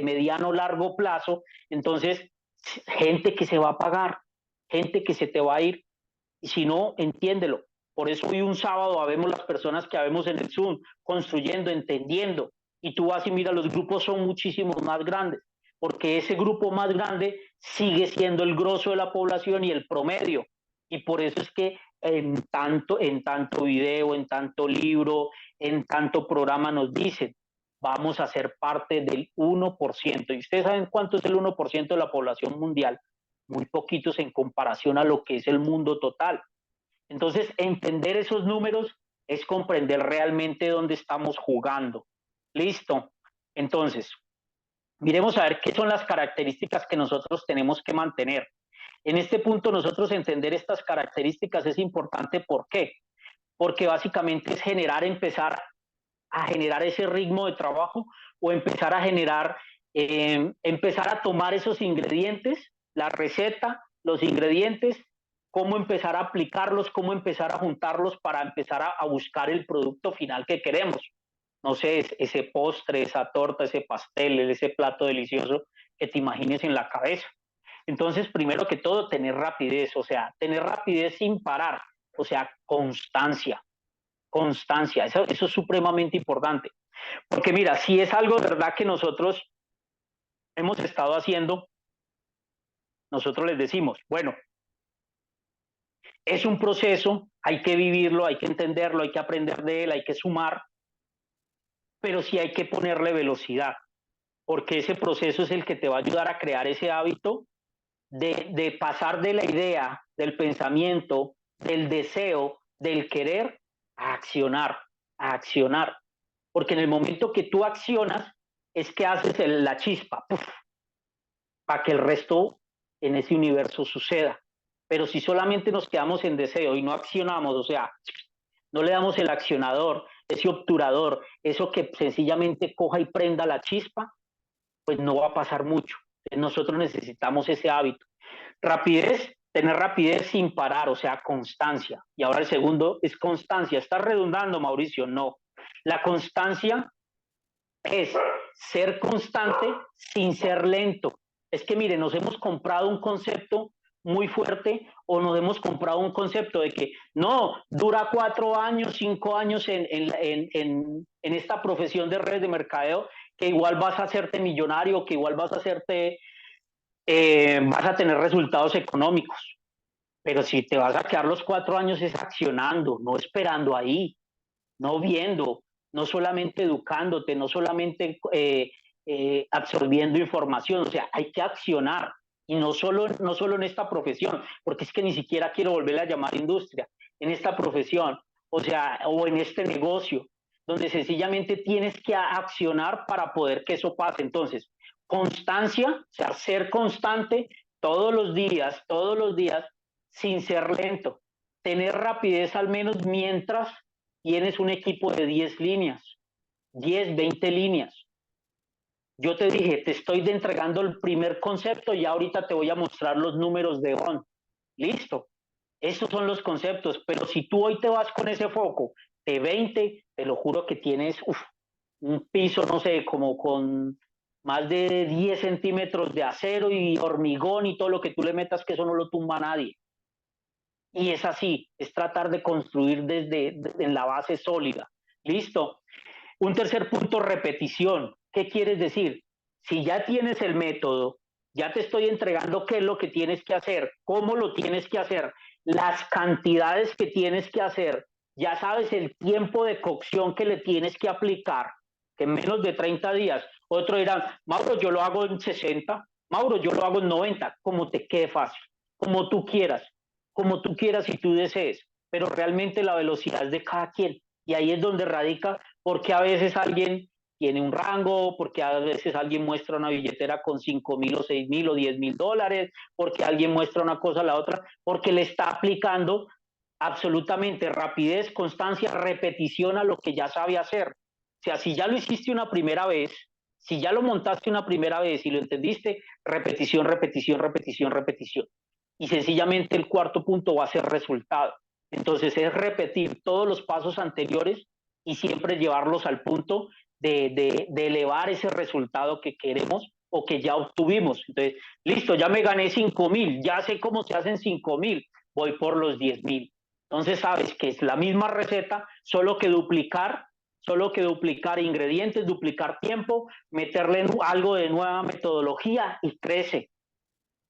mediano largo plazo, entonces gente que se va a pagar, gente que se te va a ir, y si no, entiéndelo. Por eso hoy un sábado habemos las personas que habemos en el Zoom, construyendo, entendiendo, y tú vas y mira, los grupos son muchísimos más grandes, porque ese grupo más grande sigue siendo el grosso de la población y el promedio. Y por eso es que en tanto video, en tanto libro, en tanto programa nos dicen, vamos a ser parte del 1%. ¿Y ustedes saben cuánto es el 1% de la población mundial? Muy poquitos en comparación a lo que es el mundo total. Entonces, entender esos números es comprender realmente dónde estamos jugando. Listo. Entonces, miremos a ver qué son las características que nosotros tenemos que mantener. En este punto, nosotros entender estas características es importante. ¿Por qué? Porque básicamente es empezar a generar ese ritmo de trabajo o empezar a tomar esos ingredientes, la receta, los ingredientes, cómo empezar a aplicarlos, cómo empezar a juntarlos para empezar a buscar el producto final que queremos. No sé, ese postre, esa torta, ese pastel, ese plato delicioso que te imagines en la cabeza. Entonces, primero que todo, tener rapidez, o sea, tener rapidez sin parar, o sea, constancia, constancia, eso es supremamente importante. Porque mira, si es algo de verdad que nosotros hemos estado haciendo, nosotros les decimos, bueno, es un proceso, hay que vivirlo, hay que entenderlo, hay que aprender de él, hay que sumar, pero sí hay que ponerle velocidad, porque ese proceso es el que te va a ayudar a crear ese hábito de pasar de la idea, del pensamiento, del deseo, del querer, a accionar, a accionar. Porque en el momento que tú accionas, es que haces la chispa, para que el resto en ese universo suceda. Pero si solamente nos quedamos en deseo y no accionamos, o sea, no le damos el accionador, ese obturador, eso que sencillamente coja y prenda la chispa, pues no va a pasar mucho. Nosotros necesitamos ese hábito. Rapidez, tener rapidez sin parar, o sea, constancia. Y ahora el segundo es constancia. ¿Estás redundando, Mauricio? No. La constancia es ser constante sin ser lento. Es que, mire, nos hemos comprado un concepto muy fuerte o nos hemos comprado un concepto de que no, dura 4 años, 5 años en esta profesión de redes de mercadeo, que igual vas a hacerte millonario, que igual vas a tener resultados económicos. Pero si te vas a quedar los 4 años es accionando, no esperando ahí, no viendo, no solamente educándote, no solamente absorbiendo información, o sea, hay que accionar. Y no solo en esta profesión, porque es que ni siquiera quiero volver a llamar industria, en esta profesión, o sea, o en este negocio, donde sencillamente tienes que accionar para poder que eso pase. Entonces, constancia, o sea, ser constante todos los días, sin ser lento, tener rapidez al menos mientras tienes un equipo de 10 líneas, 10, 20 líneas. Yo te dije, te estoy entregando el primer concepto y ahorita te voy a mostrar los números de ON. Listo. Esos son los conceptos, pero si tú hoy te vas con ese foco de 20, te lo juro que tienes un piso, no sé, como con más de 10 centímetros de acero y hormigón y todo lo que tú le metas, que eso no lo tumba a nadie. Y es así, es tratar de construir en la base sólida. Listo. Un tercer punto, repetición. ¿Qué quieres decir? Si ya tienes el método, ya te estoy entregando qué es lo que tienes que hacer, cómo lo tienes que hacer, las cantidades que tienes que hacer, ya sabes el tiempo de cocción que le tienes que aplicar, que en menos de 30 días. Otro dirán, Mauro, yo lo hago en 60, Mauro, yo lo hago en 90, como te quede fácil, como tú quieras y tú desees, pero realmente la velocidad es de cada quien. Y ahí es donde radica porque a veces alguien tiene un rango, porque a veces alguien muestra una billetera con 5,000 o 6,000 o 10,000 dólares, porque alguien muestra una cosa a la otra, porque le está aplicando absolutamente rapidez, constancia, repetición a lo que ya sabe hacer. O sea, si ya lo hiciste una primera vez, si ya lo montaste una primera vez y lo entendiste, repetición, repetición, repetición, repetición. Y sencillamente el cuarto punto va a ser resultado. Entonces es repetir todos los pasos anteriores y siempre llevarlos al punto de elevar ese resultado que queremos o que ya obtuvimos. Entonces, listo, ya me gané 5,000, ya sé cómo se hacen 5,000, voy por los 10,000. Entonces sabes que es la misma receta, solo que duplicar solo que duplicar ingredientes, duplicar tiempo, meterle algo de nueva metodología y crece.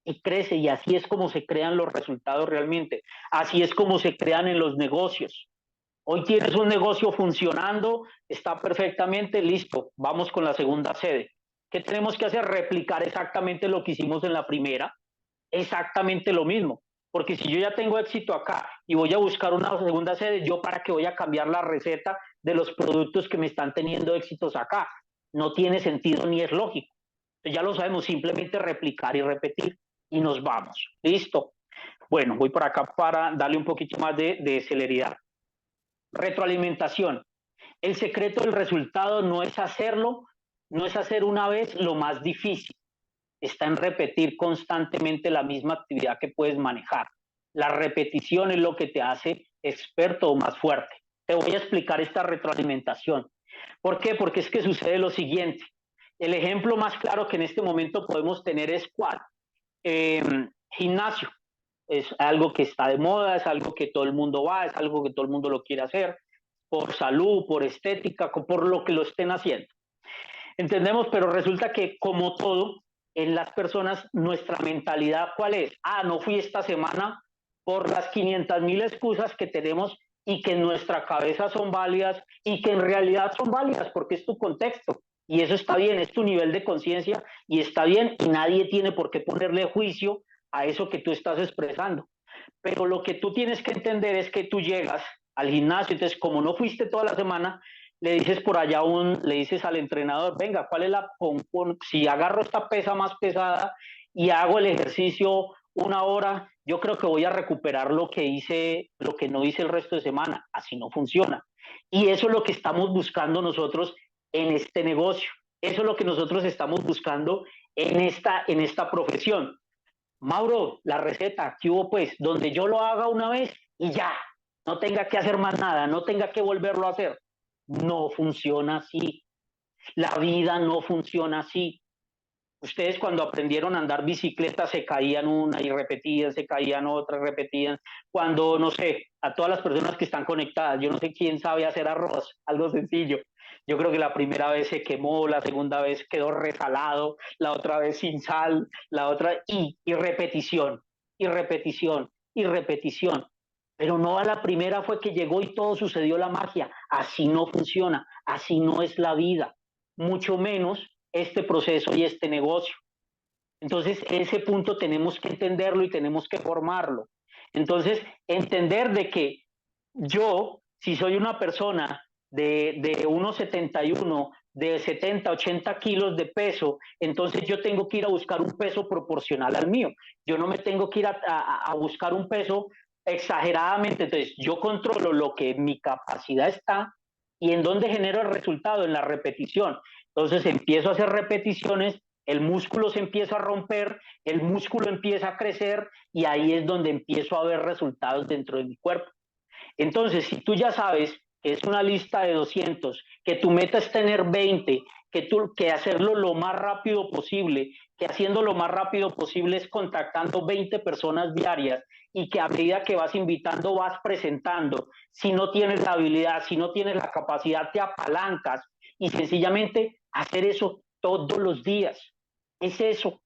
Y crece, y así es como se crean los resultados realmente. Así es como se crean en los negocios. Hoy tienes un negocio funcionando, está perfectamente listo, vamos con la segunda sede. ¿Qué tenemos que hacer? Replicar exactamente lo que hicimos en la primera, exactamente lo mismo. Porque si yo ya tengo éxito acá y voy a buscar una segunda sede, ¿yo para qué voy a cambiar la receta de los productos que me están teniendo éxitos acá? No tiene sentido ni es lógico. Entonces ya lo sabemos, simplemente replicar y repetir y nos vamos. ¿Listo? Bueno, voy por acá para darle un poquito más de celeridad. Retroalimentación. El secreto del resultado no es hacerlo, no es hacer una vez lo más difícil, está en repetir constantemente la misma actividad que puedes manejar. La repetición es lo que te hace experto o más fuerte. Te voy a explicar esta retroalimentación. ¿Por qué? Porque es que sucede lo siguiente. El ejemplo más claro que en este momento podemos tener es ¿cuál? Gimnasio. Es algo que está de moda, es algo que todo el mundo va, es algo que todo el mundo lo quiere hacer, por salud, por estética, por lo que lo estén haciendo. Entendemos, pero resulta que como todo, en las personas, nuestra mentalidad, ¿cuál es? Ah, no fui esta semana por las 500,000 excusas que tenemos y que en nuestra cabeza son válidas y que en realidad son válidas porque es tu contexto. Y eso está bien, es tu nivel de conciencia y está bien y nadie tiene por qué ponerle juicio a eso que tú estás expresando. Pero lo que tú tienes que entender es que tú llegas al gimnasio, entonces como no fuiste toda la semana, le dices por allá le dices al entrenador, venga, ¿cuál es si agarro esta pesa más pesada y hago el ejercicio una hora, yo creo que voy a recuperar lo que no hice el resto de semana. Así no funciona. Y eso es lo que estamos buscando nosotros en este negocio. Eso es lo que nosotros estamos buscando en esta profesión. Mauro, la receta, ¿qué hubo pues? Donde yo lo haga una vez y ya, no tenga que hacer más nada, no tenga que volverlo a hacer. No funciona así. La vida no funciona así. Ustedes cuando aprendieron a andar bicicleta se caían una y repetían, se caían otra, repetían. Cuando, no sé, a todas las personas que están conectadas, yo no sé quién sabe hacer arroz, algo sencillo. Yo creo que la primera vez se quemó, la segunda vez quedó resalado, la otra vez sin sal, la otra y repetición, y repetición, y repetición. Pero no a la primera fue que llegó y todo sucedió la magia. Así no funciona, así no es la vida, mucho menos este proceso y este negocio. Entonces, ese punto tenemos que entenderlo y tenemos que formarlo. Entonces, entender de que yo, si soy una persona de 1,71, de 70, 80 kilos de peso, entonces yo tengo que ir a buscar un peso proporcional al mío. Yo no me tengo que ir a buscar un peso exageradamente. Entonces, yo controlo lo que mi capacidad está y en dónde genero el resultado, en la repetición. Entonces, empiezo a hacer repeticiones, el músculo se empieza a romper, el músculo empieza a crecer y ahí es donde empiezo a ver resultados dentro de mi cuerpo. Entonces, si tú ya sabes que es una lista de 200, que tu meta es tener 20, que hacerlo lo más rápido posible, que haciendo lo más rápido posible es contactando 20 personas diarias y que a medida que vas invitando vas presentando, si no tienes la habilidad, si no tienes la capacidad, te apalancas y sencillamente hacer eso todos los días. Es eso.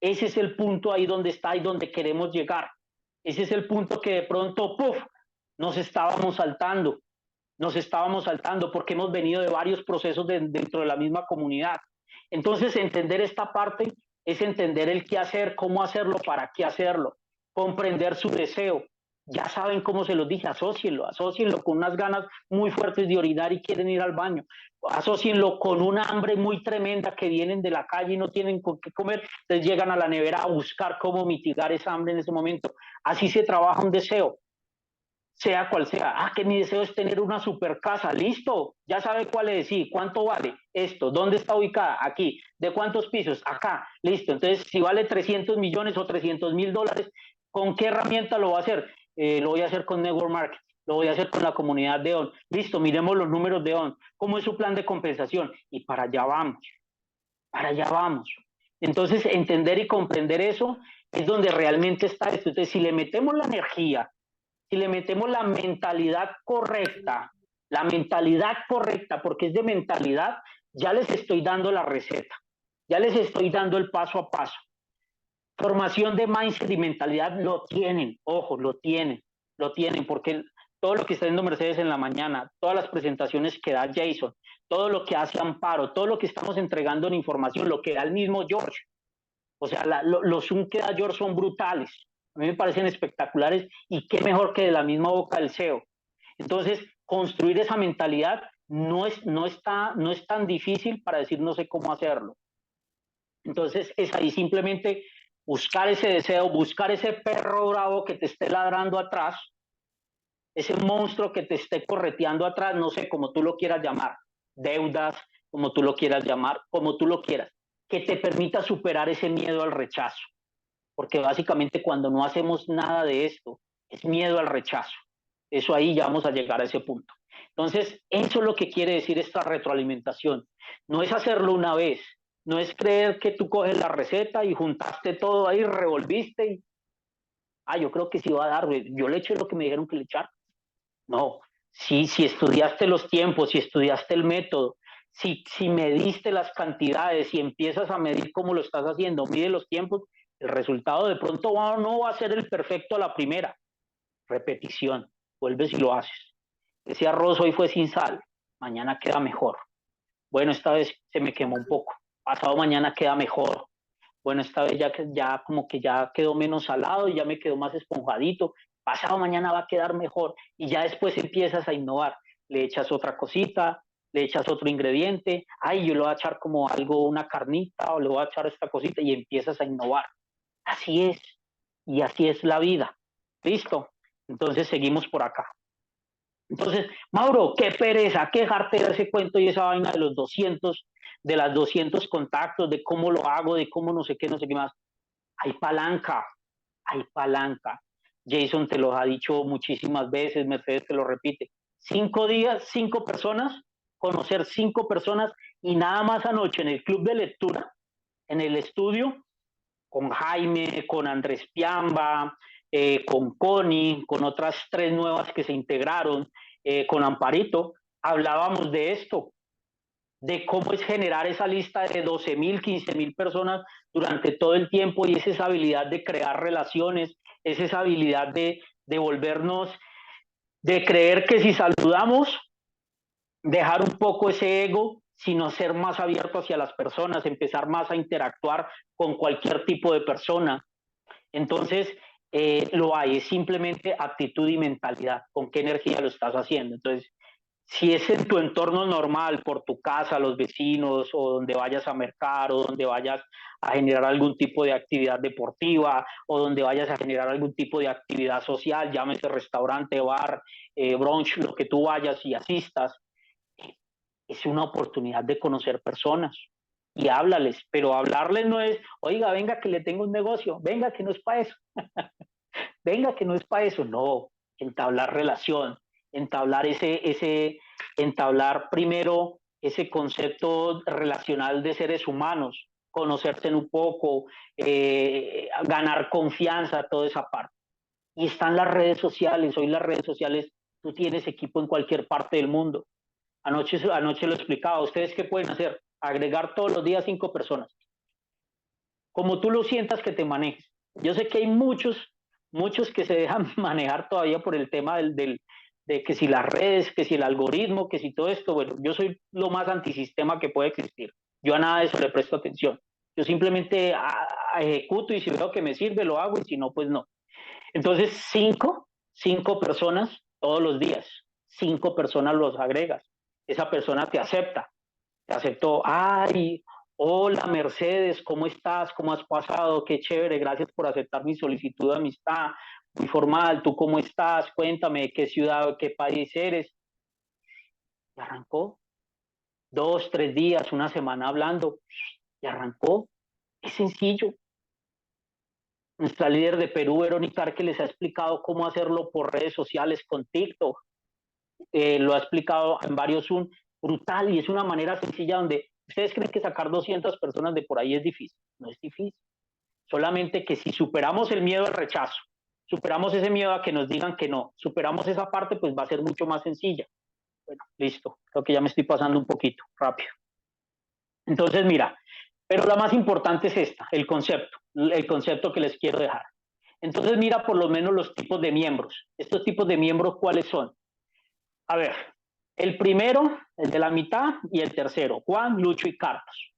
Ese es el punto ahí donde está y donde queremos llegar. Ese es el punto que de pronto, ¡puf!, nos estábamos saltando porque hemos venido de varios procesos dentro de la misma comunidad. Entonces, entender esta parte es entender el qué hacer, cómo hacerlo, para qué hacerlo, comprender su deseo. Ya saben cómo se los dije, asócienlo con unas ganas muy fuertes de orinar y quieren ir al baño. Asócienlo con una hambre muy tremenda que vienen de la calle y no tienen con qué comer, entonces llegan a la nevera a buscar cómo mitigar esa hambre en ese momento. Así se trabaja un deseo, sea cual sea. Ah, que mi deseo es tener una super casa. Listo, ya sabe cuál es. Sí, cuánto vale esto, dónde está ubicada, aquí, de cuántos pisos, acá. Listo, entonces si vale 300 millones o 300,000 dólares, ¿con qué herramienta lo va a hacer? Lo voy a hacer con Network Marketing, lo voy a hacer con la comunidad de ON. Listo, miremos los números de ON. ¿Cómo es su plan de compensación? Y para allá vamos, para allá vamos. Entonces, entender y comprender eso es donde realmente está esto. Entonces, si le metemos la energía, si le metemos la mentalidad correcta, la mentalidad correcta, porque es de mentalidad, ya les estoy dando la receta, ya les estoy dando el paso a paso. Formación de mindset y mentalidad lo tienen, ojo, lo tienen, porque todo lo que está haciendo Mercedes en la mañana, todas las presentaciones que da Jason, todo lo que hace Amparo, todo lo que estamos entregando en información, lo que da el mismo George. O sea, los Zoom que da George son brutales. A mí me parecen espectaculares y qué mejor que de la misma boca del CEO. Entonces, construir esa mentalidad no es tan difícil para decir no sé cómo hacerlo. Entonces, es ahí simplemente buscar ese deseo, buscar ese perro bravo que te esté ladrando atrás, ese monstruo que te esté correteando atrás, no sé, como tú lo quieras llamar, deudas, como tú lo quieras llamar, como tú lo quieras, que te permita superar ese miedo al rechazo. Porque básicamente cuando no hacemos nada de esto, es miedo al rechazo. Eso ahí ya vamos a llegar a ese punto. Entonces, eso es lo que quiere decir esta retroalimentación. No es hacerlo una vez, no es creer que tú coges la receta y juntaste todo ahí, revolviste y, yo creo que sí va a dar, yo le eché lo que me dijeron que le echar. No, si estudiaste los tiempos, si estudiaste el método, si mediste las cantidades, si empiezas a medir cómo lo estás haciendo, mide los tiempos, el resultado de pronto no va a ser el perfecto a la primera. Repetición, vuelves y lo haces. Ese arroz hoy fue sin sal, mañana queda mejor. Bueno, esta vez se me quemó un poco, pasado mañana queda mejor. Bueno, esta vez ya como que ya quedó menos salado y ya me quedó más esponjadito. Pasado mañana va a quedar mejor y ya después empiezas a innovar. Le echas otra cosita, le echas otro ingrediente. Yo le voy a echar como algo, una carnita o le voy a echar esta cosita y empiezas a innovar. Así es. Y así es la vida. ¿Listo? Entonces seguimos por acá. Entonces, Mauro, qué pereza, qué jartera ese cuento y esa vaina de los 200, de las 200 contactos, de cómo lo hago, de cómo no sé qué, no sé qué más. Hay palanca, hay palanca. Jason te lo ha dicho muchísimas veces, Mercedes te lo repite. 5 días, 5 personas, conocer 5 personas y nada más anoche en el club de lectura, en el estudio, con Jaime, con Andrés Piamba, con Connie, con otras 3 nuevas que se integraron, con Amparito, hablábamos de esto, de cómo es generar esa lista de 12.000, 15.000 personas durante todo el tiempo y es esa habilidad de crear relaciones, es esa habilidad de volvernos, de creer que si saludamos, dejar un poco ese ego, sino ser más abierto hacia las personas, empezar más a interactuar con cualquier tipo de persona. Entonces, lo hay, es simplemente actitud y mentalidad, con qué energía lo estás haciendo. Entonces, si es en tu entorno normal, por tu casa, los vecinos, o donde vayas a mercar, o donde vayas a generar algún tipo de actividad deportiva, o donde vayas a generar algún tipo de actividad social, llámese restaurante, bar, brunch, lo que tú vayas y asistas, es una oportunidad de conocer personas y háblales, pero hablarles no es, oiga, venga que le tengo un negocio, venga que no es para eso, venga que no es para eso, no, entablar relación, entablar primero ese concepto relacional de seres humanos, conocerse un poco, ganar confianza, toda esa parte. Y están las redes sociales, hoy las redes sociales, tú tienes equipo en cualquier parte del mundo. Anoche lo explicaba, ¿ustedes qué pueden hacer? Agregar todos los días 5 personas, como tú lo sientas que te manejes. Yo sé que hay muchos que se dejan manejar todavía por el tema de que si las redes, que si el algoritmo, que si todo esto, bueno, yo soy lo más antisistema que puede existir. Yo a nada de eso le presto atención. Yo simplemente ejecuto y si veo que me sirve, lo hago y si no, pues no. Entonces, 5 personas todos los días, 5 personas los agregas. Esa persona te acepta, te aceptó, hola Mercedes, ¿cómo estás? ¿Cómo has pasado? Qué chévere, gracias por aceptar mi solicitud de amistad, muy formal, ¿tú cómo estás? Cuéntame de qué ciudad, qué país eres. Y arrancó 2, 3 días, una semana hablando, y arrancó. Es sencillo. Nuestra líder de Perú, Verónica Arque, les ha explicado cómo hacerlo por redes sociales con TikTok. Lo ha explicado en varios Zoom, brutal, y es una manera sencilla donde ustedes creen que sacar 200 personas de por ahí es difícil. No es difícil. Solamente que si superamos el miedo al rechazo, superamos ese miedo a que nos digan que no, superamos esa parte, pues va a ser mucho más sencilla. Bueno, Listo, creo que ya me estoy pasando un poquito, rápido. Entonces, mira, pero la más importante es esta, el concepto que les quiero dejar. Entonces, mira por lo menos los tipos de miembros. Estos tipos de miembros, ¿cuáles son? A ver, el primero, el de la mitad, y el tercero, Juan, Lucho y Carlos.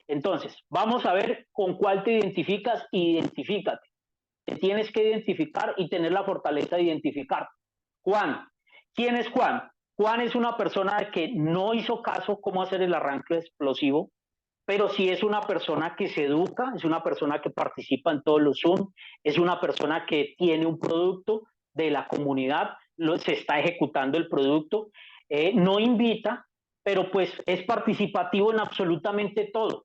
Entonces, vamos a ver con cuál te identificas, identifícate. Te tienes que identificar y tener la fortaleza de identificar. Juan, ¿quién es Juan? Juan es una persona que no hizo caso cómo hacer el arranque explosivo, pero sí es una persona que se educa, es una persona que participa en todos los Zoom, es una persona que tiene un producto de la comunidad, se está ejecutando el producto, no invita, pero pues es participativo en absolutamente todo.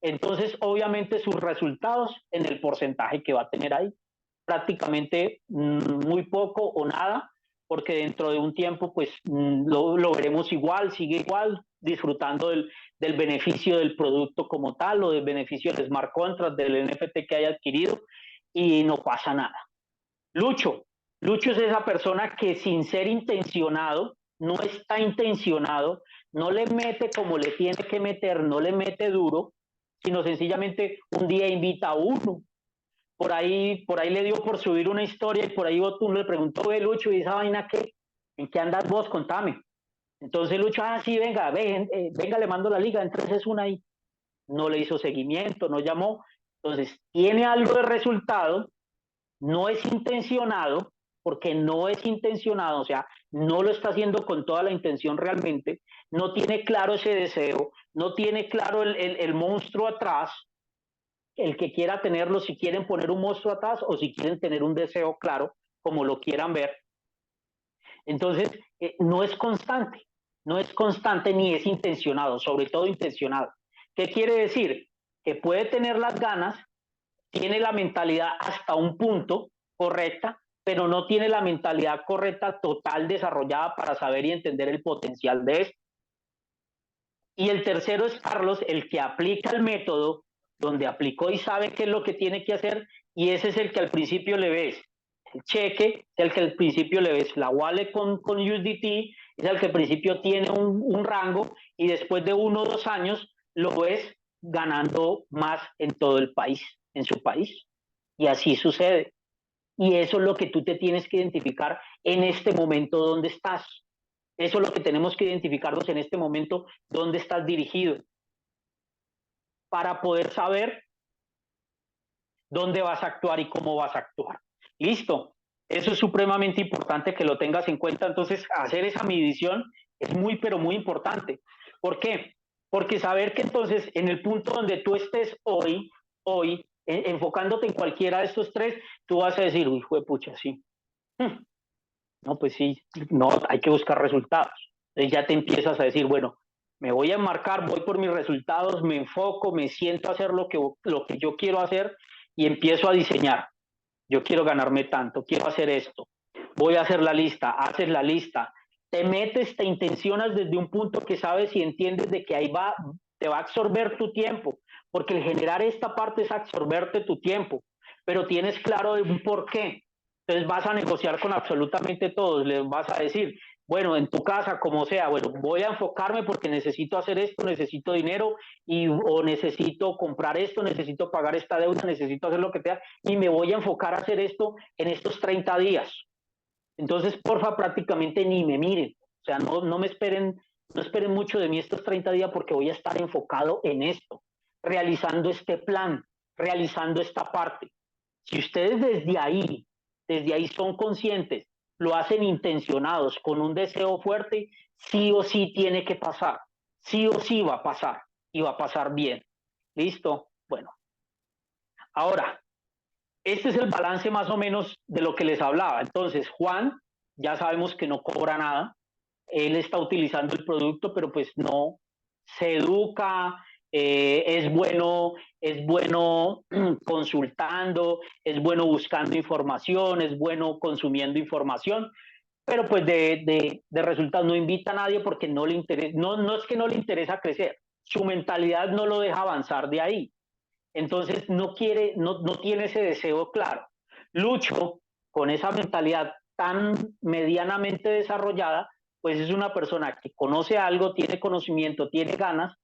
Entonces, obviamente, sus resultados en el porcentaje que va a tener ahí, prácticamente muy poco o nada, porque dentro de un tiempo, pues lo veremos igual, sigue igual, disfrutando del beneficio del producto como tal o del beneficio del smart contract, del NFT que haya adquirido, y no pasa nada. Lucho, Lucho es esa persona que sin ser intencionado, no está intencionado, no le mete como le tiene que meter, no le mete duro, sino sencillamente un día invita a uno. Por ahí le dio por subir una historia y por ahí tú le preguntó, ve Lucho, ¿y esa vaina qué? ¿En qué andas vos? Contame. Entonces Lucho, sí, venga, venga, le mando la liga, entonces es una ahí. No le hizo seguimiento, no llamó. Entonces, tiene algo de resultado, no es intencionado, porque no es intencionado, o sea, no lo está haciendo con toda la intención realmente, no tiene claro ese deseo, no tiene claro el monstruo atrás, el que quiera tenerlo, si quieren poner un monstruo atrás o si quieren tener un deseo claro, como lo quieran ver. Entonces, no es constante, no es constante ni es intencionado, sobre todo intencionado. ¿Qué quiere decir? Que puede tener las ganas, tiene la mentalidad hasta un punto correcta, pero no tiene la mentalidad correcta total desarrollada para saber y entender el potencial de esto. Y el tercero es Carlos, el que aplica el método, donde aplicó y sabe qué es lo que tiene que hacer, y ese es el que al principio le ves el cheque, es el que al principio le ves la wallet con USDT, es el que al principio tiene un rango, y después de 1 o 2 años lo ves ganando más en todo el país, en su país. Y así sucede. Y eso es lo que tú te tienes que identificar en este momento donde estás. Eso es lo que tenemos que identificarnos en este momento, dónde estás dirigido, para poder saber dónde vas a actuar y cómo vas a actuar. Listo. Eso es supremamente importante que lo tengas en cuenta. Entonces, hacer esa medición es muy, pero muy importante. ¿Por qué? Porque saber que entonces en el punto donde tú estés hoy, enfocándote en cualquiera de estos tres, tú vas a decir, uy, fue pucha, sí. No, pues sí, no, hay que buscar resultados. Entonces ya te empiezas a decir, bueno, me voy a enmarcar, voy por mis resultados, me enfoco, me siento a hacer lo que yo quiero hacer y empiezo a diseñar. Yo quiero ganarme tanto, quiero hacer esto, voy a hacer la lista, haces la lista, te metes, te intencionas desde un punto que sabes y entiendes de que ahí va, te va a absorber tu tiempo, porque el generar esta parte es absorberte tu tiempo, pero tienes claro de un por qué. Entonces vas a negociar con absolutamente todos, les vas a decir, bueno, en tu casa, como sea, bueno, voy a enfocarme porque necesito hacer esto, necesito dinero o necesito comprar esto, necesito pagar esta deuda, necesito hacer lo que sea y me voy a enfocar a hacer esto en estos 30 días. Entonces, porfa, prácticamente ni me miren, o sea, no me esperen, no esperen mucho de mí estos 30 días porque voy a estar enfocado en esto, realizando este plan, realizando esta parte. Si ustedes desde ahí son conscientes, lo hacen intencionados, con un deseo fuerte, sí o sí tiene que pasar, sí o sí va a pasar y va a pasar bien. ¿Listo? Bueno, ahora, este es el balance más o menos de lo que les hablaba. Entonces, Juan, ya sabemos que no cobra nada, él está utilizando el producto, pero pues no se educa, es bueno consultando, es bueno buscando información, es bueno consumiendo información, pero pues de resultados no invita a nadie porque no le interesa, no es que no le interesa crecer, su mentalidad no lo deja avanzar de ahí. Entonces no quiere, no tiene ese deseo claro. Lucho, con esa mentalidad tan medianamente desarrollada, pues es una persona que conoce algo, tiene conocimiento, tiene ganas,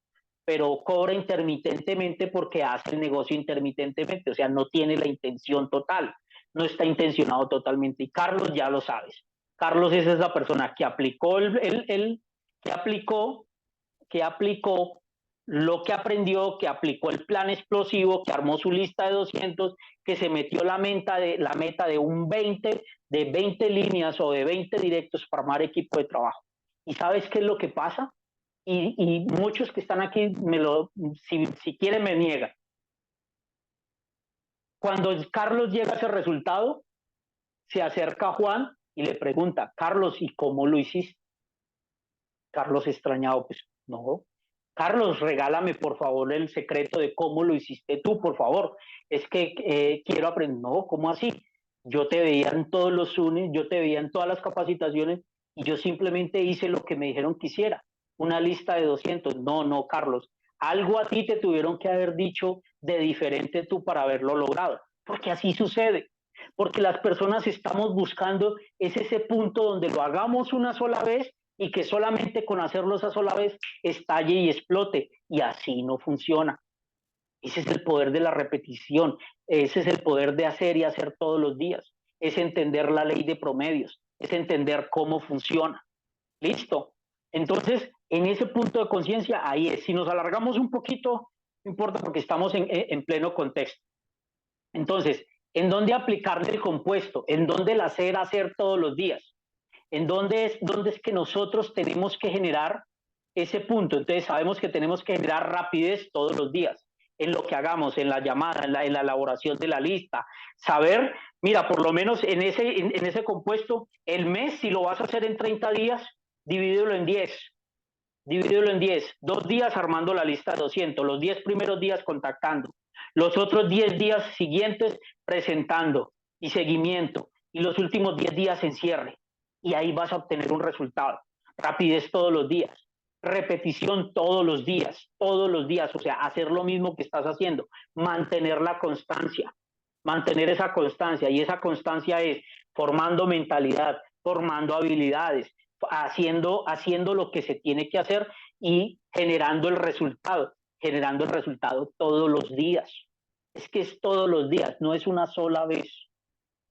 pero cobra intermitentemente porque hace el negocio intermitentemente, o sea, no tiene la intención total, no está intencionado totalmente. Y Carlos ya lo sabes. Carlos es esa persona que aplicó que aplicó lo que aprendió, que aplicó el plan explosivo, que armó su lista de 200, que se metió la meta de un 20, de 20 líneas o de 20 directos para armar equipo de trabajo. ¿Y sabes qué es lo que pasa? Y muchos que están aquí, si quieren me niegan. Cuando Carlos llega a ese resultado, se acerca a Juan y le pregunta, Carlos, ¿y cómo lo hiciste? Carlos extrañado, pues no. Carlos, regálame por favor el secreto de cómo lo hiciste tú, por favor. Es que quiero aprender. No, ¿cómo así? Yo te veía en todos los Zunis, yo te veía en todas las capacitaciones y yo simplemente hice lo que me dijeron que hiciera. Una lista de 200. No, no, Carlos. Algo a ti te tuvieron que haber dicho de diferente tú para haberlo logrado. Porque así sucede. Porque las personas estamos buscando es ese punto donde lo hagamos una sola vez y que solamente con hacerlo esa sola vez estalle y explote. Y así no funciona. Ese es el poder de la repetición, ese es el poder de hacer y hacer todos los días, es entender la ley de promedios, es entender cómo funciona. ¿Listo? Entonces, en ese punto de conciencia, ahí es. Si nos alargamos un poquito, no importa porque estamos en pleno contexto. Entonces, ¿en dónde aplicarle el compuesto? ¿En dónde el hacer todos los días? ¿En dónde es que nosotros tenemos que generar ese punto? Entonces sabemos que tenemos que generar rapidez todos los días, en lo que hagamos, en la llamada, en la elaboración de la lista. Saber, mira, por lo menos en ese compuesto, el mes, si lo vas a hacer en 30 días, divídelo en 10. Divídelo en 10. 2 días armando la lista de 200, los 10 primeros días contactando, los otros 10 días siguientes presentando y seguimiento, y los últimos 10 días en cierre. Y ahí vas a obtener un resultado. Rapidez todos los días, repetición todos los días, o sea, hacer lo mismo que estás haciendo, mantener la constancia, mantener esa constancia, y esa constancia es formando mentalidad, formando habilidades, haciendo lo que se tiene que hacer y generando el resultado todos los días. Es que es todos los días, no es una sola vez,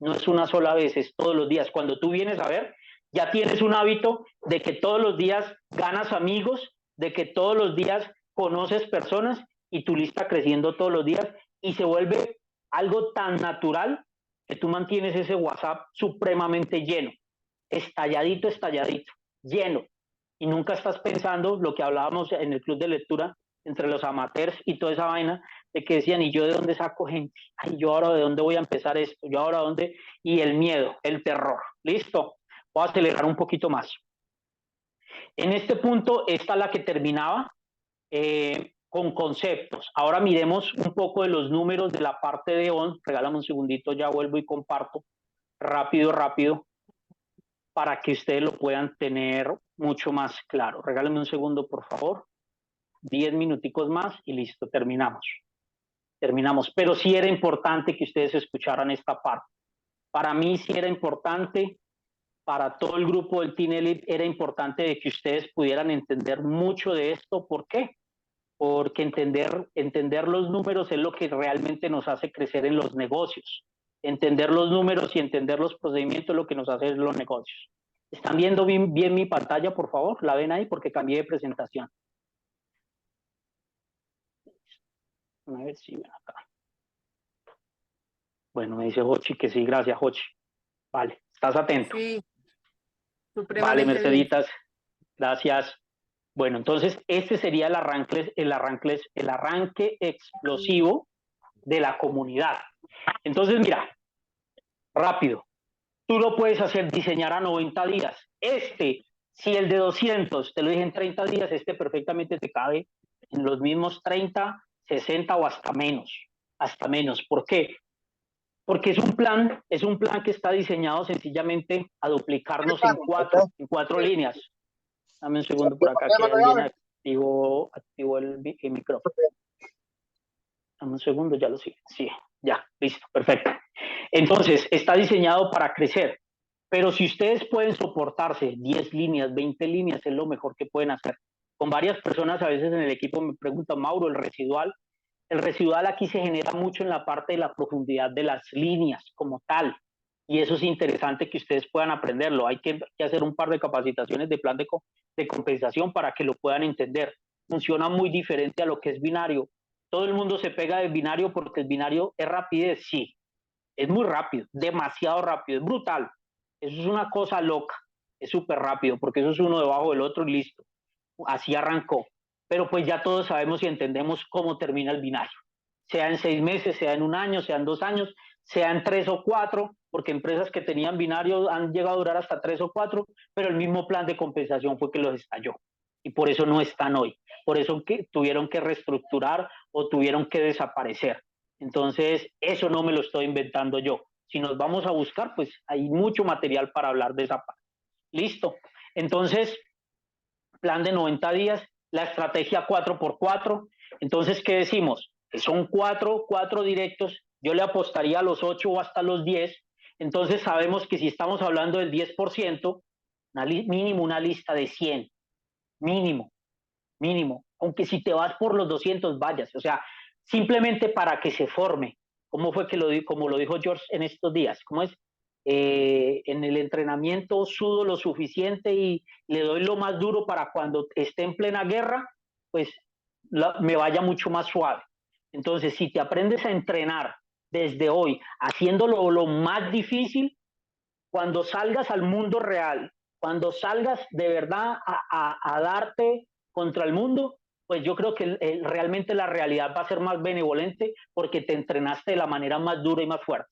no es una sola vez, es todos los días. Cuando tú vienes a ver, ya tienes un hábito de que todos los días ganas amigos, de que todos los días conoces personas y tu lista creciendo todos los días y se vuelve algo tan natural que tú mantienes ese WhatsApp supremamente lleno, estalladito, lleno. Y nunca estás pensando lo que hablábamos en el club de lectura entre los amateurs y toda esa vaina, de que decían, ¿y yo de dónde saco gente? Ay, yo ahora de dónde voy a empezar esto, yo ahora dónde, y el miedo, el terror. Listo, voy a acelerar un poquito más. En este punto, esta es la que terminaba con conceptos. Ahora miremos un poco de los números de la parte de on. Regálame un segundito, ya vuelvo y comparto rápido, para que ustedes lo puedan tener mucho más claro. Regálenme un segundo, por favor. 10 minuticos más y listo, terminamos. Pero sí era importante que ustedes escucharan esta parte. Para mí sí era importante, para todo el grupo del Team Elite era importante de que ustedes pudieran entender mucho de esto. ¿Por qué? Porque entender los números es lo que realmente nos hace crecer en los negocios. Entender los números y entender los procedimientos es lo que nos hace en los negocios. ¿Están viendo bien mi pantalla, por favor? ¿La ven ahí? Porque cambié de presentación. A ver si ven acá. Bueno, me dice Jochi que sí, gracias, Jochi. Vale, ¿estás atento? Sí, Vale, supremamente bien. Merceditas, gracias. Bueno, entonces este sería el arranque explosivo de la comunidad. Entonces, mira, rápido. Tú lo puedes hacer, diseñar a 90 días. Si el de 200 te lo dije en 30 días, perfectamente te cabe en los mismos 30, 60 o hasta menos. Hasta menos. ¿Por qué? Porque es un plan que está diseñado sencillamente a duplicarnos en cuatro líneas. Dame un segundo por acá que alguien activó el micrófono. Dame un segundo, ya lo sigo. Sí, ya, listo, perfecto. Entonces, está diseñado para crecer. Pero si ustedes pueden soportarse 10 líneas, 20 líneas, es lo mejor que pueden hacer. Con varias personas a veces en el equipo me preguntan, Mauro, el residual aquí se genera mucho en la parte de la profundidad de las líneas como tal. Y eso es interesante que ustedes puedan aprenderlo. Hay que hacer un par de capacitaciones de plan de compensación para que lo puedan entender. Funciona muy diferente a lo que es binario. Todo el mundo se pega del binario porque el binario es rapidez, sí, es muy rápido, demasiado rápido, es brutal. Eso es una cosa loca, es súper rápido, porque eso es uno debajo del otro y listo. Así arrancó. Pero pues ya todos sabemos y entendemos cómo termina el binario. Sea en 6 meses, sea en un año, sea en 2 años, sea en 3 o 4, porque empresas que tenían binario han llegado a durar hasta 3 o 4, pero el mismo plan de compensación fue que los estalló. Y por eso no están hoy. Por eso que tuvieron que reestructurar o tuvieron que desaparecer. Entonces, eso no me lo estoy inventando yo. Si nos vamos a buscar, pues hay mucho material para hablar de esa parte. Listo. Entonces, plan de 90 días, la estrategia 4x4. Entonces, ¿qué decimos? Que son cuatro directos, yo le apostaría a los 8 o hasta los 10. Entonces sabemos que si estamos hablando del 10%, mínimo una lista de 100, mínimo, mínimo. Aunque si te vas por los 200, vayas. O sea, simplemente para que se forme. ¿Cómo fue que como lo dijo George en estos días? ¿Cómo es? En el entrenamiento sudo lo suficiente y le doy lo más duro para cuando esté en plena guerra, pues me vaya mucho más suave. Entonces, si te aprendes a entrenar desde hoy, haciéndolo lo más difícil, cuando salgas al mundo real, cuando salgas de verdad a darte contra el mundo, pues yo creo que realmente la realidad va a ser más benevolente porque te entrenaste de la manera más dura y más fuerte.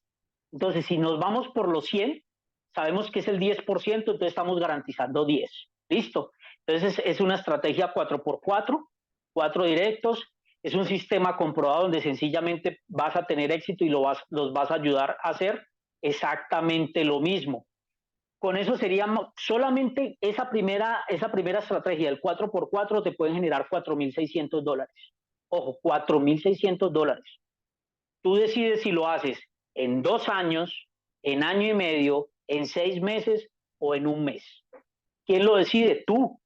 Entonces, si nos vamos por los 100, sabemos que es el 10%, entonces estamos garantizando 10. ¿Listo? Entonces, es una estrategia 4x4, 4 directos, es un sistema comprobado donde sencillamente vas a tener éxito y los vas a ayudar a hacer exactamente lo mismo. Con eso sería solamente esa primera estrategia, el 4x4, te pueden generar $4,600. Ojo, $4,600. Tú decides si lo haces en 2 años, en año y medio, en 6 meses o en un mes. ¿Quién lo decide? Tú,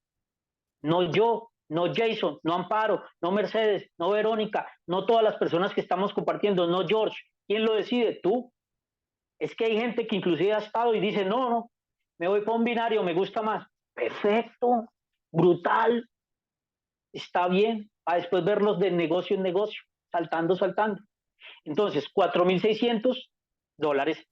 no yo, no Jason, no Amparo, no Mercedes, no Verónica, no todas las personas que estamos compartiendo, no George. ¿Quién lo decide? Tú. Es que hay gente que inclusive ha estado y dice, no, no, me voy para un binario, me gusta más. Perfecto, brutal, está bien, a después verlos de negocio en negocio, saltando, saltando. Entonces, $4,600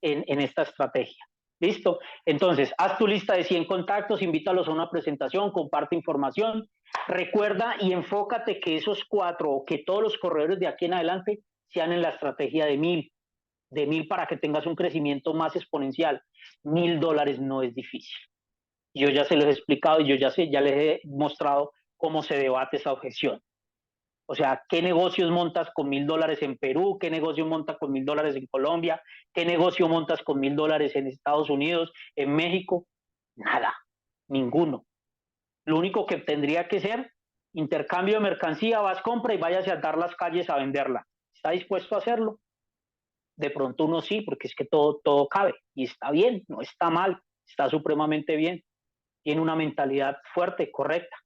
en esta estrategia. ¿Listo? Entonces, haz tu lista de 100 contactos, invítalos a una presentación, comparte información. Recuerda y enfócate que esos 4 o que todos los corredores de aquí en adelante sean en la estrategia de 1000 para que tengas un crecimiento más exponencial. $1,000 no es difícil. Yo ya se los he explicado y yo ya les he mostrado cómo se debate esa objeción. O sea, ¿qué negocios montas con $1,000 en Perú? ¿Qué negocio montas con $1,000 en Colombia? ¿Qué negocio montas con $1,000 en Estados Unidos, en México? Nada, ninguno. Lo único que tendría que ser intercambio de mercancía, vas, compra y váyase a dar las calles a venderla. ¿Está dispuesto a hacerlo? De pronto uno sí, porque es que todo cabe y está bien, no está mal, está supremamente bien. Tiene una mentalidad fuerte, correcta.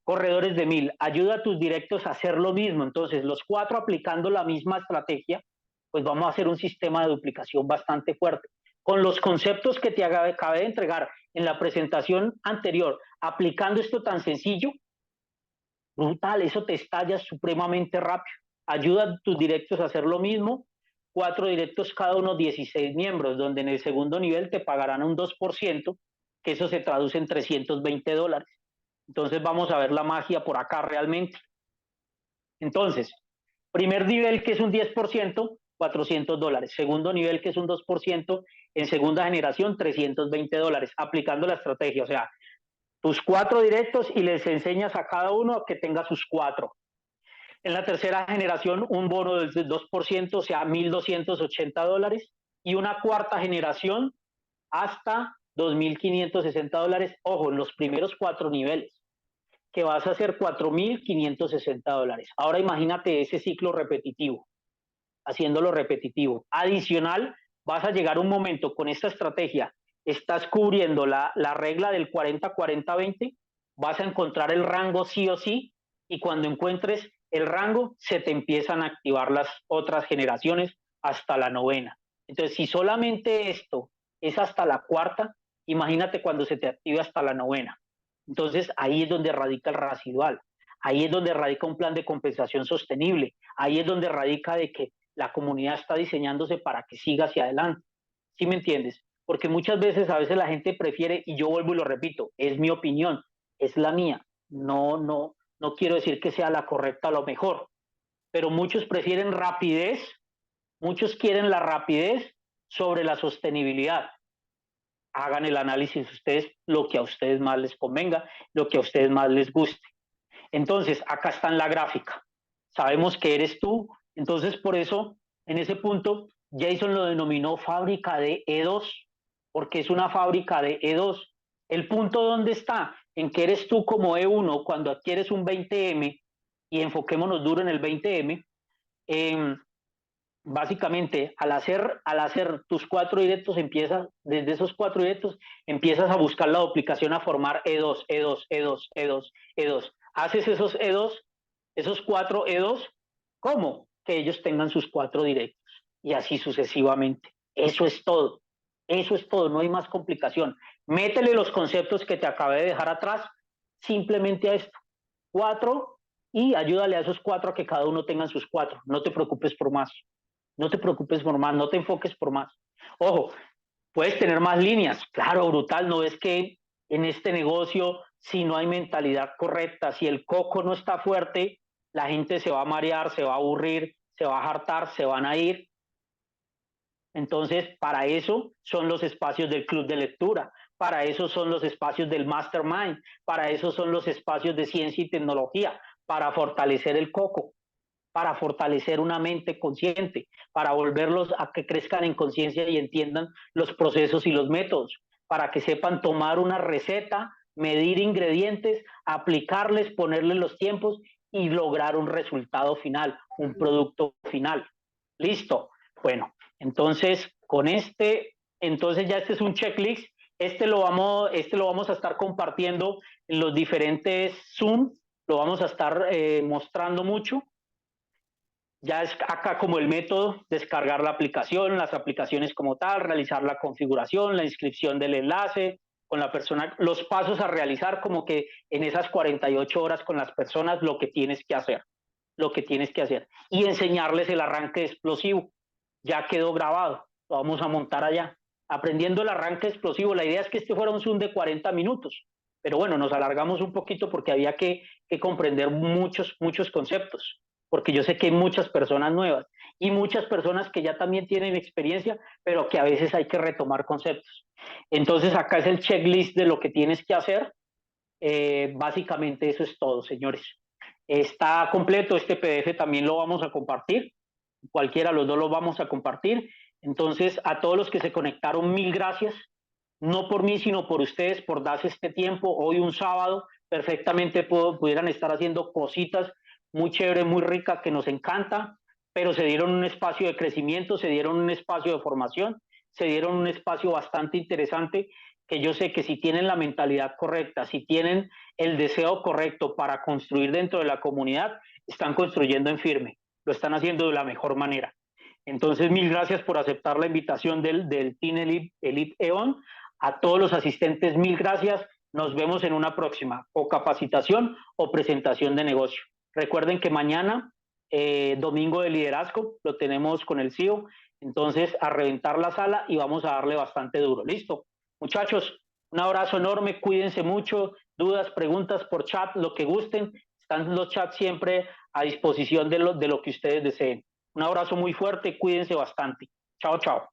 Corredores de 1000, ayuda a tus directos a hacer lo mismo. Entonces, los 4 aplicando la misma estrategia, pues vamos a hacer un sistema de duplicación bastante fuerte. Con los conceptos que te acabé de entregar en la presentación anterior, aplicando esto tan sencillo, brutal, eso te estalla supremamente rápido. Ayuda a tus directos a hacer lo mismo. 4 directos cada uno, 16 miembros, donde en el segundo nivel te pagarán un 2%, que eso se traduce en $320. Entonces vamos a ver la magia por acá realmente. Entonces, primer nivel que es un 10%, $400. Segundo nivel que es un 2%, en segunda generación, $320, aplicando la estrategia. O sea, tus 4 directos y les enseñas a cada uno a que tenga sus 4. En la tercera generación, un bono del 2%, o sea, $1,280. Y una cuarta generación hasta $2,560. Ojo, en los primeros 4 niveles, que vas a hacer $4,560. Ahora imagínate ese ciclo repetitivo, haciéndolo repetitivo. Adicional, vas a llegar a un momento con esta estrategia estás cubriendo la regla del 40-40-20, vas a encontrar el rango sí o sí, y cuando encuentres el rango, se te empiezan a activar las otras generaciones hasta la novena. Entonces, si solamente esto es hasta la cuarta, imagínate cuando se te active hasta la novena. Entonces, ahí es donde radica el residual, ahí es donde radica un plan de compensación sostenible, ahí es donde radica de que la comunidad está diseñándose para que siga hacia adelante. ¿Sí me entiendes? Porque muchas veces, a veces la gente prefiere, y yo vuelvo y lo repito, es mi opinión, es la mía, no quiero decir que sea la correcta o lo mejor, pero muchos prefieren rapidez, muchos quieren la rapidez sobre la sostenibilidad. Hagan el análisis ustedes, lo que a ustedes más les convenga, lo que a ustedes más les guste. Entonces, acá está en la gráfica. Sabemos que eres tú, entonces por eso, en ese punto, Jason lo denominó fábrica de E2, porque es una fábrica de E2. El punto ¿dónde está? En que eres tú como E1 cuando adquieres un 20M, y enfoquémonos duro en el 20M, básicamente al hacer tus 4 directos, desde esos 4 directos, empiezas a buscar la duplicación, a formar E2, E2, E2, E2, E2. Haces esos E2, esos 4 E2, ¿cómo? Que ellos tengan sus 4 directos, y así sucesivamente. Eso es todo. Eso es todo, no hay más complicación. Métele los conceptos que te acabé de dejar atrás simplemente a esto. 4, y ayúdale a esos 4 a que cada uno tengan sus 4. No te preocupes por más. No te preocupes por más, no te enfoques por más. Ojo, puedes tener más líneas, claro, brutal, no es que en este negocio, si no hay mentalidad correcta, si el coco no está fuerte, la gente se va a marear, se va a aburrir, se va a hartar, se van a ir. Entonces, para eso son los espacios del club de lectura, para eso son los espacios del mastermind, para eso son los espacios de ciencia y tecnología, para fortalecer el coco, para fortalecer una mente consciente, para volverlos a que crezcan en conciencia y entiendan los procesos y los métodos, para que sepan tomar una receta, medir ingredientes, aplicarles, ponerles los tiempos y lograr un resultado final, un producto final. Listo. Bueno, entonces entonces ya este es un checklist. Este lo vamos a estar compartiendo en los diferentes Zoom, lo vamos a estar mostrando mucho. Ya es acá como el método: descargar la aplicación, las aplicaciones como tal, realizar la configuración, la inscripción del enlace con la persona, los pasos a realizar como que en esas 48 horas con las personas, lo que tienes que hacer, y enseñarles el arranque explosivo. Ya quedó grabado, lo vamos a montar allá. Aprendiendo el arranque explosivo, la idea es que este fuera un Zoom de 40 minutos, pero bueno, nos alargamos un poquito porque había que comprender muchos conceptos, porque yo sé que hay muchas personas nuevas y muchas personas que ya también tienen experiencia, pero que a veces hay que retomar conceptos. Entonces acá es el checklist de lo que tienes que hacer. Básicamente eso es todo, señores. Está completo, este PDF también lo vamos a compartir, cualquiera de los dos lo vamos a compartir. Entonces, a todos los que se conectaron, mil gracias, no por mí, sino por ustedes, por darse este tiempo. Hoy un sábado, perfectamente pudieran estar haciendo cositas muy chéveres, muy ricas, que nos encanta, pero se dieron un espacio de crecimiento, se dieron un espacio de formación, se dieron un espacio bastante interesante, que yo sé que si tienen la mentalidad correcta, si tienen el deseo correcto para construir dentro de la comunidad, están construyendo en firme, lo están haciendo de la mejor manera. Entonces, mil gracias por aceptar la invitación del Team Elite EON. A todos los asistentes, mil gracias. Nos vemos en una próxima, o capacitación o presentación de negocio. Recuerden que mañana, domingo de liderazgo, lo tenemos con el CEO. Entonces, a reventar la sala y vamos a darle bastante duro. ¿Listo? Muchachos, un abrazo enorme, cuídense mucho. Dudas, preguntas por chat, lo que gusten. Están los chats siempre a disposición de lo que ustedes deseen. Un abrazo muy fuerte, cuídense bastante. Chao, chao.